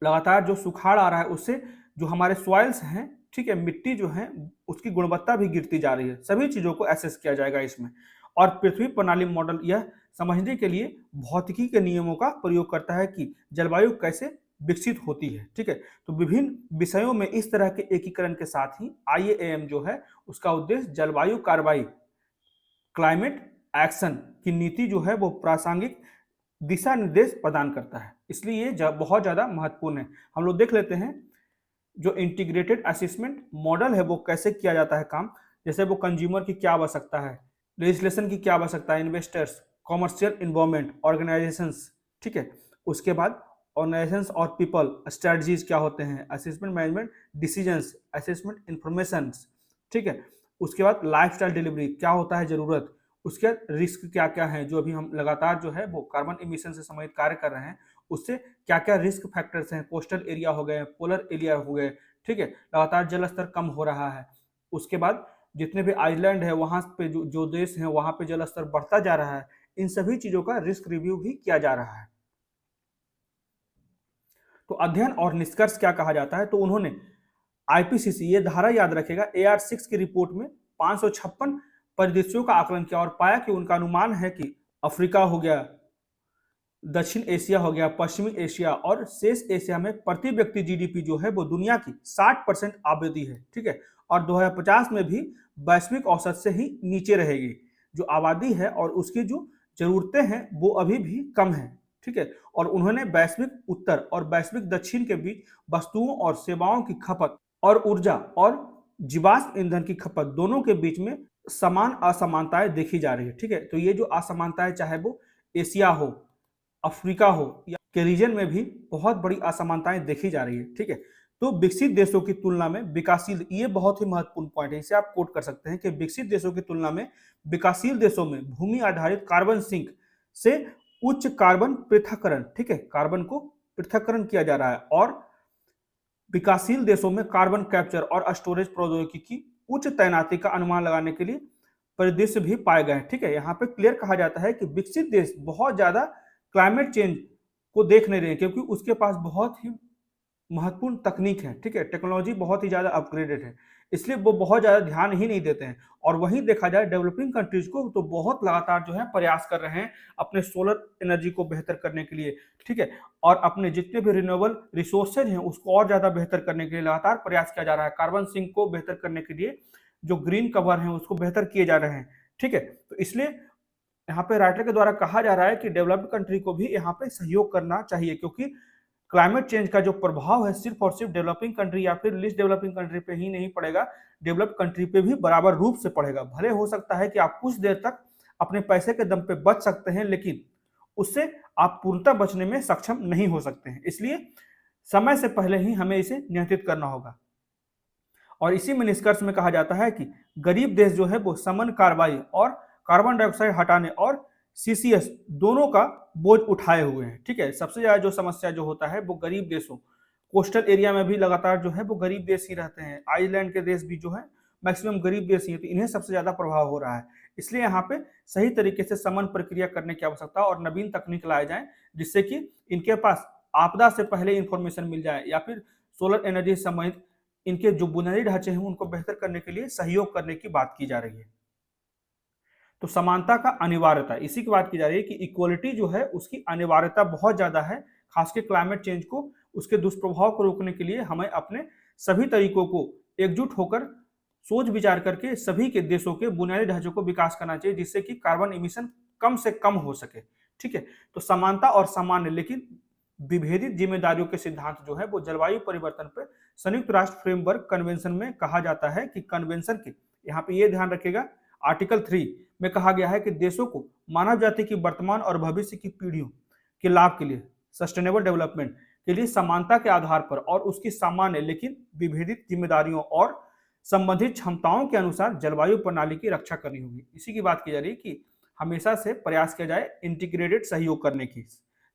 Speaker 1: लगातार जो सुखाड़ आ रहा है उससे जो हमारे सॉइल्स हैं, ठीक है, मिट्टी जो है उसकी गुणवत्ता भी गिरती जा रही है। सभी चीजों को एसेस किया जाएगा इसमें। और पृथ्वी प्रणाली मॉडल यह समझने के लिए भौतिकी के नियमों का प्रयोग करता है कि जलवायु कैसे विकसित होती है, ठीक है। तो विभिन्न विषयों में इस तरह के एकीकरण के साथ ही आईएएम जो है उसका उद्देश्य जलवायु कार्रवाई, क्लाइमेट एक्शन की नीति जो है वो प्रासंगिक दिशा निर्देश प्रदान करता है, इसलिए ये बहुत ज्यादा महत्वपूर्ण है। हम लोग देख लेते हैं जो इंटीग्रेटेड असेसमेंट मॉडल है वो कैसे किया जाता है काम। जैसे वो कंज्यूमर की क्या आवश्यकता है, लेजिस्लेशन की क्या आवश्यकता है, इन्वेस्टर्स, कॉमर्शियल इन्वॉल्वमेंट, ऑर्गेनाइजेशंस, ठीक है, उसके बाद ऑर्गेनाइजेशंस और पीपल, स्ट्रेटजीज क्या होते हैं, assessment management, decisions, assessment informations, ठीक है। उसके बाद लाइफस्टाइल डिलीवरी क्या होता है, जरूरत, उसके बाद रिस्क क्या क्या है, जो अभी हम लगातार जो है वो कार्बन इमिशन से संबंधित कार्य कर रहे हैं, उससे क्या क्या रिस्क फैक्टर्स हैं, कोस्टल एरिया हो गए, पोलर एरिया हो गए, ठीक है, लगातार जल स्तर कम हो रहा है। उसके बाद जितने भी आइलैंड है वहां पे जो देश है वहां पे जल स्तर बढ़ता जा रहा है, इन सभी चीजों का रिस्क रिव्यू भी किया जा रहा है। तो अध्ययन और निष्कर्ष क्या कहा जाता है, तो उन्होंने आईपीसीसी, ये धारा याद रखेगा, AR6 की रिपोर्ट में 556 परिदृश्यों का आकलन किया और पाया कि उनका अनुमान है कि अफ्रीका हो गया, दक्षिण एशिया हो गया, पश्चिमी एशिया और शेष एशिया में प्रति व्यक्ति जीडीपी जो है वो दुनिया की 60% आबादी है, ठीक है, और 2050 में भी वैश्विक औसत से ही नीचे रहेगी। जो आबादी है और उसकी जो जरूरतें हैं वो अभी भी कम है, ठीक है। और उन्होंने वैश्विक उत्तर और वैश्विक दक्षिण के बीच वस्तुओं और सेवाओं की खपत और ऊर्जा और जीवाश्म ईंधन की खपत दोनों के बीच में समान असमानताएं देखी जा रही है, ठीक है। तो ये जो असमानताएं, चाहे वो एशिया हो, अफ्रीका हो या के रीजन में भी बहुत बड़ी असमानताएं देखी जा रही है, ठीक है। तो विकसित देशों की तुलना में विकासशील, ये बहुत ही महत्वपूर्ण पॉइंट है, इसे आप कोट कर सकते हैं कि विकसित देशों की तुलना में विकासशील देशों में भूमि आधारित कार्बन सिंक से उच्च कार्बन पृथक्करण, ठीक है, कार्बन को पृथक्करण किया जा रहा है, और विकासशील देशों में कार्बन कैप्चर और स्टोरेज प्रौद्योगिकी की उच्च तैनाती का अनुमान लगाने के लिए परिदृश्य भी पाए गए हैं, ठीक है। यहाँ पे क्लियर कहा जाता है कि विकसित देश बहुत ज्यादा क्लाइमेट चेंज को देख नहीं रहे हैं, क्योंकि उसके पास बहुत ही महत्वपूर्ण तकनीक है, ठीक है, टेक्नोलॉजी बहुत ही ज्यादा अपग्रेडेड है, इसलिए वो बहुत ज्यादा ध्यान ही नहीं देते हैं। और वहीं देखा जाए डेवलपिंग कंट्रीज को, तो बहुत लगातार जो है प्रयास कर रहे हैं अपने सोलर एनर्जी को बेहतर करने के लिए, ठीक है, और अपने जितने भी रिन्यूएबल रिसोर्सेज हैं उसको और ज्यादा बेहतर करने के लिए लगातार प्रयास किया जा रहा है। कार्बन सिंक को बेहतर करने के लिए जो ग्रीन कवर है उसको बेहतर किए जा रहे हैं, ठीक है। तो इसलिए यहाँ पे राइटर के द्वारा कहा जा रहा है कि डेवलप्ड कंट्री को भी यहाँ पे सहयोग करना चाहिए, क्योंकि क्लाइमेट चेंज का जो प्रभाव है सिर्फ और सिर्फ डेवलपिंग कंट्री या फिर लिस्ट डेवलपिंग कंट्री पे ही नहीं पड़ेगा, डेवलप्ड कंट्री पे भी बराबर रूप से पड़ेगा। भले हो सकता है कि आप कुछ देर तक अपने पैसे के दम पे बच सकते हैं, लेकिन उससे आप पूर्णतः बचने में सक्षम नहीं हो सकते हैं, इसलिए समय से पहले ही हमें इसे नियंत्रित करना होगा। और इसी में निष्कर्ष में कहा जाता है कि गरीब देश जो है वो समन कार्रवाई और कार्बन डाइऑक्साइड हटाने और सीसीएस दोनों का बोझ उठाए हुए हैं, ठीक है। सबसे ज्यादा जो समस्या जो होता है वो गरीब देशों, कोस्टल एरिया में भी लगातार जो है वो गरीब देश ही रहते हैं, आइलैंड के देश भी जो है मैक्सिमम गरीब देश ही है, तो इन्हें सबसे ज्यादा प्रभाव हो रहा है। इसलिए यहाँ पे सही तरीके से समन प्रक्रिया करने की आवश्यकता और नवीन तकनीक लाए जाए, जिससे कि इनके पास आपदा से पहले इंफॉर्मेशन मिल जाए, या फिर सोलर एनर्जी से संबंधित इनके जो बुनियादी ढांचे हैं उनको बेहतर करने के लिए सहयोग करने की बात की जा रही है। तो समानता का अनिवार्यता, इसी की बात की जा रही है कि इक्वलिटी जो है उसकी अनिवार्यता बहुत ज्यादा है, खासकर क्लाइमेट चेंज को, उसके दुष्प्रभाव को रोकने के लिए हमें अपने सभी तरीकों को एकजुट होकर सोच विचार करके सभी के देशों के बुनियादी ढांचों को विकास करना चाहिए, जिससे कि कार्बन इमिशन कम से कम हो सके, ठीक है। तो समानता और सामान्य लेकिन विभेदित जिम्मेदारियों के सिद्धांत जो है वो जलवायु परिवर्तन पर संयुक्त राष्ट्र फ्रेमवर्क कन्वेंशन में कहा जाता है कि कन्वेंशन के, यहाँ पे ये ध्यान रखिएगा, आर्टिकल 3 में कहा गया है कि देशों को मानव जाति की वर्तमान और भविष्य की पीढ़ियों के लाभ के लिए, सस्टेनेबल डेवलपमेंट के लिए समानता के आधार पर और उसकी सामान्य लेकिन विभेदित जिम्मेदारियों और संबंधित क्षमताओं के अनुसार जलवायु प्रणाली की रक्षा करनी होगी। इसी की बात की जा रही है कि हमेशा से प्रयास किया जाए इंटीग्रेटेड सहयोग करने की,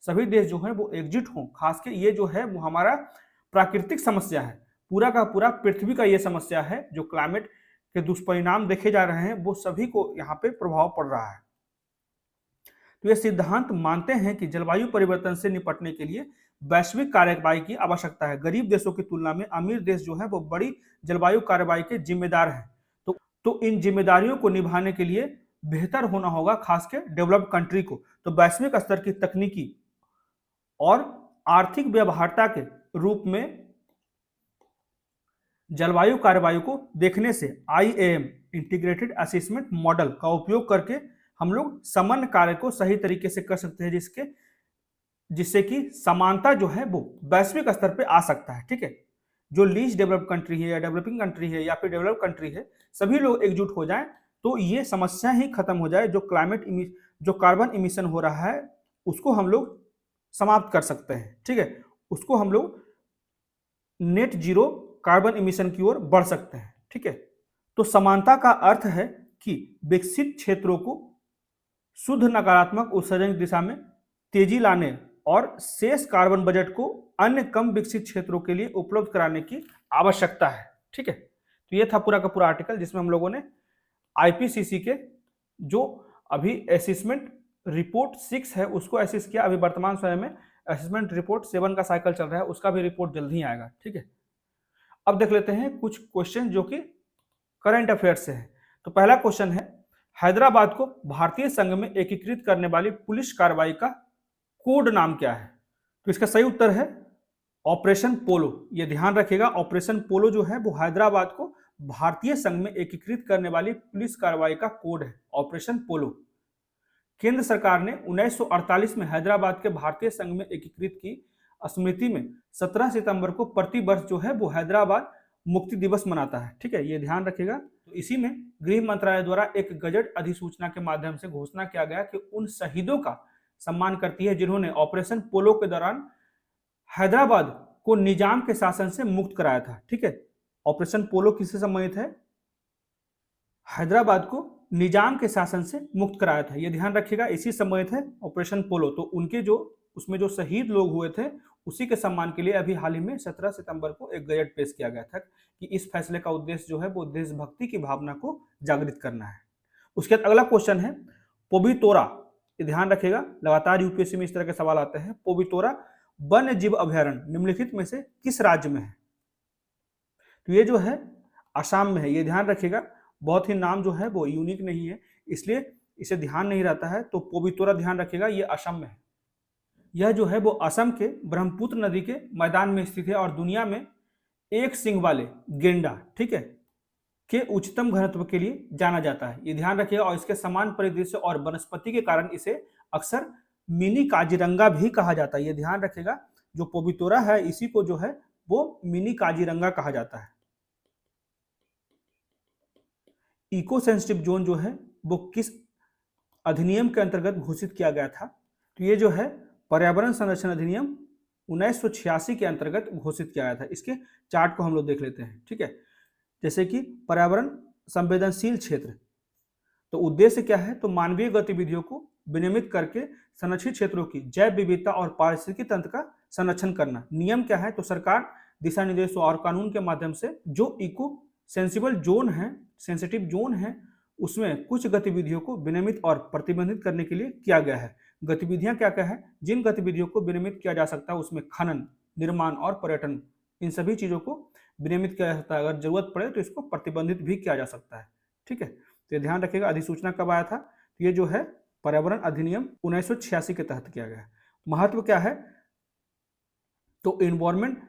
Speaker 1: सभी देश जो है वो एकजुट हों, खासकर ये जो है वो हमारा प्राकृतिक समस्या है, पूरा का पूरा पृथ्वी का ये समस्या है, जो क्लाइमेट के दुष्परिणाम देखे जा रहे हैं वो सभी को यहाँ पे प्रभाव पड़ रहा है। तो ये सिद्धांत मानते हैं कि जलवायु परिवर्तन से निपटने के लिए वैश्विक कार्रवाई की आवश्यकता है। गरीब देशों की तुलना में अमीर देश जो है वो बड़ी जलवायु कार्रवाई के जिम्मेदार हैं, तो इन जिम्मेदारियों को निभाने के लिए बेहतर होना होगा, खासकर डेवलप्ड कंट्री को। तो वैश्विक स्तर की तकनीकी और आर्थिक व्यवहार्यता के रूप में जलवायु कार्रवाई को देखने से IAM इंटीग्रेटेड असेसमेंट मॉडल का उपयोग करके हम लोग समन्वय कार्य को सही तरीके से कर सकते हैं, जिससे कि समानता जो है वो वैश्विक स्तर पे आ सकता है, ठीक है। जो लीस्ट डेवलप्ड कंट्री है या डेवलपिंग कंट्री है या फिर डेवलप कंट्री है, सभी लोग एकजुट हो जाएं तो ये समस्या ही खत्म हो जाए, जो कार्बन इमिशन हो रहा है उसको हम लोग समाप्त कर सकते हैं, ठीक है, उसको हम लोग नेट जीरो कार्बन इमिशन की ओर बढ़ सकते हैं, ठीक है। तो समानता का अर्थ है कि विकसित क्षेत्रों को शुद्ध नकारात्मक उत्सर्जन की दिशा में तेजी लाने और शेष कार्बन बजट को अन्य कम विकसित क्षेत्रों के लिए उपलब्ध कराने की आवश्यकता है, ठीक है। तो ये था पूरा का पूरा आर्टिकल जिसमें हम लोगों ने आईपीसीसी के जो अभी असेसमेंट रिपोर्ट 6 है उसको असेस किया। अभी वर्तमान समय में असेसमेंट रिपोर्ट 7 का साइकिल चल रहा है, उसका भी रिपोर्ट जल्द ही आएगा, ठीक है। अब देख लेते हैं कुछ क्वेश्चन जो कि करंट अफेयर्स से है। तो पहला क्वेश्चन है, हैदराबाद को भारतीय संघ में एकीकृत करने वाली पुलिस कार्रवाई का कोड नाम क्या है? तो इसका सही उत्तर है ऑपरेशन पोलो। ये ध्यान रखिएगा, ऑपरेशन पोलो जो है वो हैदराबाद को भारतीय संघ में एकीकृत करने वाली पुलिस कार्रवाई का कोड है, ऑपरेशन पोलो। केंद्र सरकार ने 1948 में हैदराबाद के भारतीय संघ में एकीकृत की स्मृति में 17 सितंबर को प्रति वर्ष जो है वो हैदराबाद मुक्ति दिवस मनाता है, ठीक है, ये ध्यान रखिएगा। तो इसी में गृह मंत्रालय द्वारा एक गजट अधिसूचना के माध्यम से घोषणा किया गया कि उन शहीदों का सम्मान करती है जिन्होंने ऑपरेशन पोलो के दौरान हैदराबाद को निजाम के शासन से मुक्त कराया था, ठीक है। ऑपरेशन पोलो किससे संबंधित है? हैदराबाद को निजाम के शासन से मुक्त कराया था, ये ध्यान रखिएगा, इसी संबंधित है ऑपरेशन पोलो। तो उनके जो उसमें जो शहीद लोग हुए थे उसी के सम्मान के लिए अभी हाल ही में 17 सितंबर को एक गजट पेश किया गया था कि इस फैसले का उद्देश्य जो है वो देशभक्ति की भावना को जागृत करना है। उसके बाद अगला क्वेश्चन है पोबितोरा। ये ध्यान रखिएगा, लगातार यूपीएससी में इस तरह के सवाल आते हैं। पोबितोरा वन्य जीव अभयारण्य निम्नलिखित में से किस राज्य में है? तो ये जो है असम में है, ये ध्यान रखिएगा। बहुत ही नाम जो है वो यूनिक नहीं है, इसलिए इसे ध्यान नहीं रहता है, तो पोबितोरा ध्यान रखिएगा, ये असम में है। यह जो है वो असम के ब्रह्मपुत्र नदी के मैदान में स्थित है और दुनिया में एक सिंग वाले गेंडा, ठीक है, के उच्चतम घनत्व के लिए जाना जाता है, ये ध्यान रखिएगा। और इसके समान परिदृश्य और वनस्पति के कारण इसे अक्सर मिनी काजीरंगा भी कहा जाता है, ये ध्यान रखिएगा। जो पोबितोरा है इसी को जो है वो मिनी काजीरंगा कहा जाता है। इको सेंसिटिव जोन जो है वो किस अधिनियम के अंतर्गत घोषित किया गया था? तो ये जो है पर्यावरण संरक्षण अधिनियम 1986 के अंतर्गत घोषित किया गया था। इसके चार्ट को हम लोग देख लेते हैं, ठीक है। जैसे कि पर्यावरण संवेदनशील क्षेत्र, तो उद्देश्य क्या है? तो मानवीय गतिविधियों को विनियमित करके संरक्षित क्षेत्रों की जैव विविधता और पारिस्थितिकी तंत्र का संरक्षण करना। नियम क्या है? तो सरकार दिशा निर्देशों और कानून के माध्यम से जो इको सेंसिबल जोन है, सेंसिटिव जोन है, उसमें कुछ गतिविधियों को विनियमित और प्रतिबंधित करने के लिए किया गया है। गतिविधियां क्या क्या है? जिन गतिविधियों को विनियमित किया जा सकता है उसमें खनन, निर्माण और पर्यटन, इन सभी चीजों को विनियमित किया जा सकता है। अगर जरूरत पड़े तो इसको प्रतिबंधित भी किया जा सकता है, ठीक है। तो ध्यान रखिएगा, अधिसूचना कब आया था? तो ये जो है पर्यावरण अधिनियम 1986 के तहत किया गया। महत्व क्या है? तो एनवायरमेंट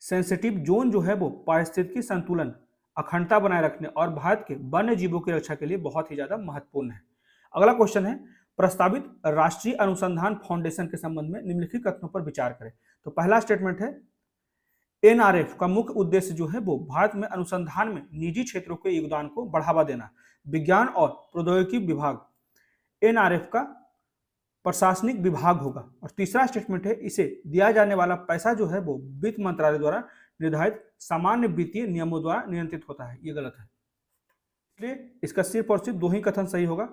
Speaker 1: सेंसिटिव जोन जो है वो पारिस्थितिकी संतुलन, अखंडता बनाए रखने और भारत के वन्य जीवों की रक्षा के लिए बहुत ही ज्यादा महत्वपूर्ण है। अगला क्वेश्चन है, प्रस्तावित राष्ट्रीय अनुसंधान फाउंडेशन के संबंध में निम्नलिखित कथनों पर विचार करें। तो पहला स्टेटमेंट है, एनआरएफ का मुख्य उद्देश्य जो है वो भारत में अनुसंधान में निजी क्षेत्रों के योगदान को बढ़ावा देना। विज्ञान और प्रौद्योगिकी विभाग एनआरएफ का प्रशासनिक विभाग होगा। और तीसरा स्टेटमेंट है, इसे दिया जाने वाला पैसा जो है वो वित्त मंत्रालय द्वारा निर्धारित सामान्य वित्तीय नियमों द्वारा नियंत्रित होता है, ये गलत है। इसलिए इसका सिर्फ और सिर्फ दो ही कथन सही होगा।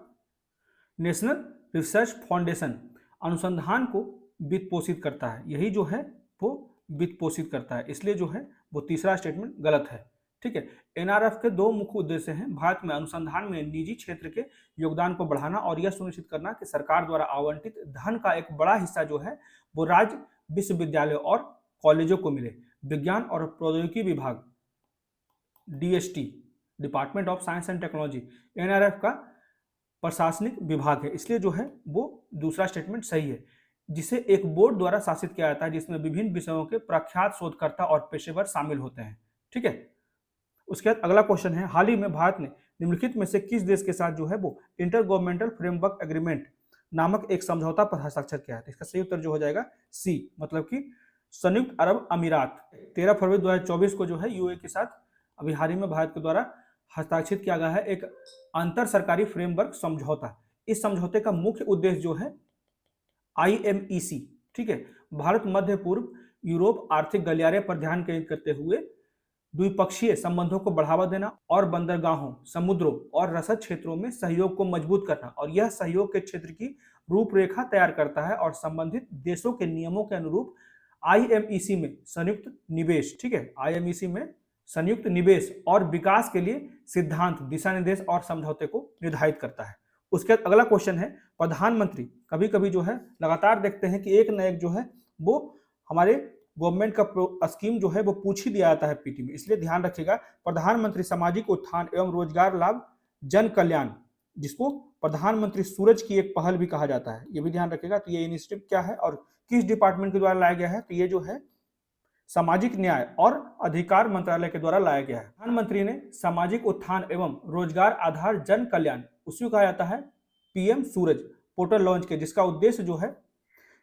Speaker 1: नेशनल रिसर्च फाउंडेशन अनुसंधान को वित्त पोषित करता है, यही जो है वो वित्त पोषित करता है, इसलिए जो है वो तीसरा स्टेटमेंट गलत है, ठीक है। एनआरएफ के दो मुख्य उद्देश्य हैं, भारत में अनुसंधान में निजी क्षेत्र के योगदान को बढ़ाना और यह सुनिश्चित करना कि सरकार द्वारा आवंटित धन का एक बड़ा हिस्सा जो है वो राज्य विश्वविद्यालयों और कॉलेजों को मिले। विज्ञान और प्रौद्योगिकी विभाग DST, department of science and technology, NRF का प्रशासनिक विभाग है, इसलिए जो है वो दूसरा स्टेटमेंट सही है, जिसे एक बोर्ड द्वारा शासित किया जाता है जिसमें विभिन्न विषयों के प्रख्यात शोधकर्ता और पेशेवर शामिल होते हैं, ठीक है। उसके बाद अगला क्वेश्चन है, हाल ही में भारत ने निम्नलिखित में से किस देश के साथ जो है वो इंटर गवर्नमेंटल फ्रेमवर्क एग्रीमेंट नामक एक समझौता पर हस्ताक्षर किया है? इसका सही उत्तर जो हो जाएगा सी, मतलब कि संयुक्त अरब अमीरात। 13 फरवरी 2024 को जो है यूएई के साथ अभी हाल ही में भारत के द्वारा हस्ताक्षरित किया गया है एक अंतर सरकारी फ्रेमवर्क समझौता। इस समझौते का मुख्य उद्देश्य जो है IMEC, ठीक है। भारत मध्य पूर्व यूरोप आर्थिक गलियारे पर ध्यान केंद्रित करते हुए द्विपक्षीय संबंधों को बढ़ावा देना और बंदरगाहों, समुद्रों और रसद क्षेत्रों में सहयोग को मजबूत करना, और यह सहयोग के क्षेत्र की रूपरेखा तैयार करता है और संबंधित देशों के नियमों के अनुरूप आईएमईसी में संयुक्त निवेश, ठीक है, आईएमईसी में संयुक्त निवेश और विकास के लिए सिद्धांत, दिशा निर्देश और समझौते को निर्धारित करता है। उसके बाद अगला क्वेश्चन है, प्रधानमंत्री कभी कभी जो है लगातार देखते हैं कि एक न एक जो है वो हमारे गवर्नमेंट का स्कीम जो है वो पूछ ही दिया जाता है पीटी में, इसलिए ध्यान रखिएगा। प्रधानमंत्री सामाजिक उत्थान एवं रोजगार लाभ जन कल्याण, जिसको प्रधानमंत्री सूरज की एक पहल भी कहा जाता है, ये भी ध्यान रखिएगा। तो ये इनिशिएटिव क्या है और किस डिपार्टमेंट के द्वारा लाया गया है, तो ये जो है सामाजिक न्याय और अधिकार मंत्रालय के द्वारा लाया गया है। प्रधानमंत्री ने सामाजिक उत्थान एवं रोजगार आधार जन कल्याण, उसी को कहा जाता है पीएम सूरज पोर्टल लॉन्च किया, जिसका उद्देश्य जो है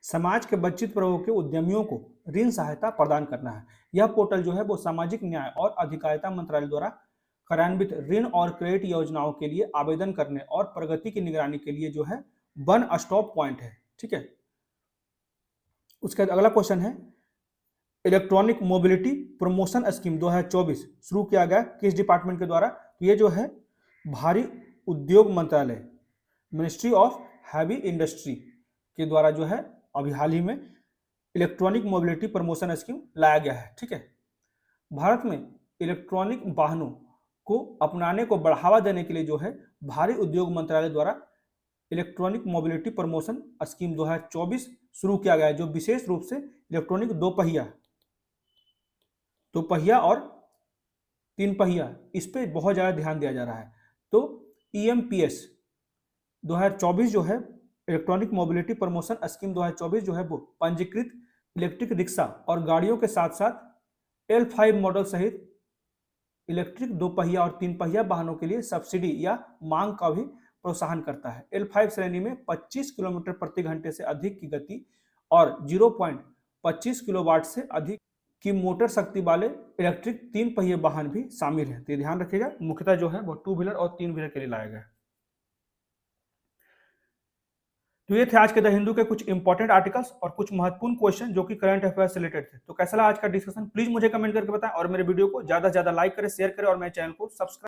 Speaker 1: समाज के वंचित वर्गों के उद्यमियों को ऋण सहायता प्रदान करना है। यह पोर्टल जो है वो सामाजिक न्याय और अधिकारिता मंत्रालय द्वारा कार्यान्वित ऋण और क्रेडिट योजनाओं के लिए आवेदन करने और प्रगति की निगरानी के लिए जो है वन स्टॉप पॉइंट है, ठीक है। उसके बाद अगला क्वेश्चन है, इलेक्ट्रॉनिक मोबिलिटी प्रमोशन स्कीम 2024 शुरू किया गया किस डिपार्टमेंट के द्वारा, तो ये जो है भारी उद्योग मंत्रालय, मिनिस्ट्री ऑफ हैवी इंडस्ट्री के द्वारा जो है अभी हाल ही में इलेक्ट्रॉनिक मोबिलिटी प्रमोशन स्कीम लाया गया है, ठीक है। भारत में इलेक्ट्रॉनिक वाहनों को अपनाने को बढ़ावा देने के लिए जो है भारी उद्योग मंत्रालय द्वारा इलेक्ट्रॉनिक मोबिलिटी प्रमोशन स्कीम 2024 शुरू किया गया है, जो विशेष रूप से इलेक्ट्रॉनिक दो पहिया और तीन पहिया इस पे बहुत ज्यादा ध्यान दिया जा रहा है। तो ईएमपीएस 2024 जो है इलेक्ट्रॉनिक मोबिलिटी प्रमोशन स्कीम 2024 जो है वो पंजीकृत इलेक्ट्रिक रिक्शा और गाड़ियों के साथ साथ L5 मॉडल सहित इलेक्ट्रिक दो पहिया और तीन पहिया वाहनों के लिए सब्सिडी या मांग का भी प्रोत्साहन करता है। L5 श्रेणी में 25 किलोमीटर प्रति घंटे से अधिक की गति और 0.25 किलोवाट से अधिक की मोटर शक्ति वाले इलेक्ट्रिक तीन पहिए वाहन भी शामिल है। तो ध्यान रखिएगा, मुख्यतः जो है वो टू व्हीलर और तीन व्हीलर के लिए लाया गया है। तो ये थे आज के द हिंदू के कुछ इंपॉर्टेंट आर्टिकल्स और कुछ महत्वपूर्ण क्वेश्चन जो कि करंट अफेयर से रिलेटेड थे। तो कैसा लगा आज का डिस्कशन, प्लीज मुझे कमेंट करके बताएं और मेरे वीडियो को ज्यादा से ज्यादा लाइक करें, शेयर करें और मेरे चैनल को सब्सक्राइब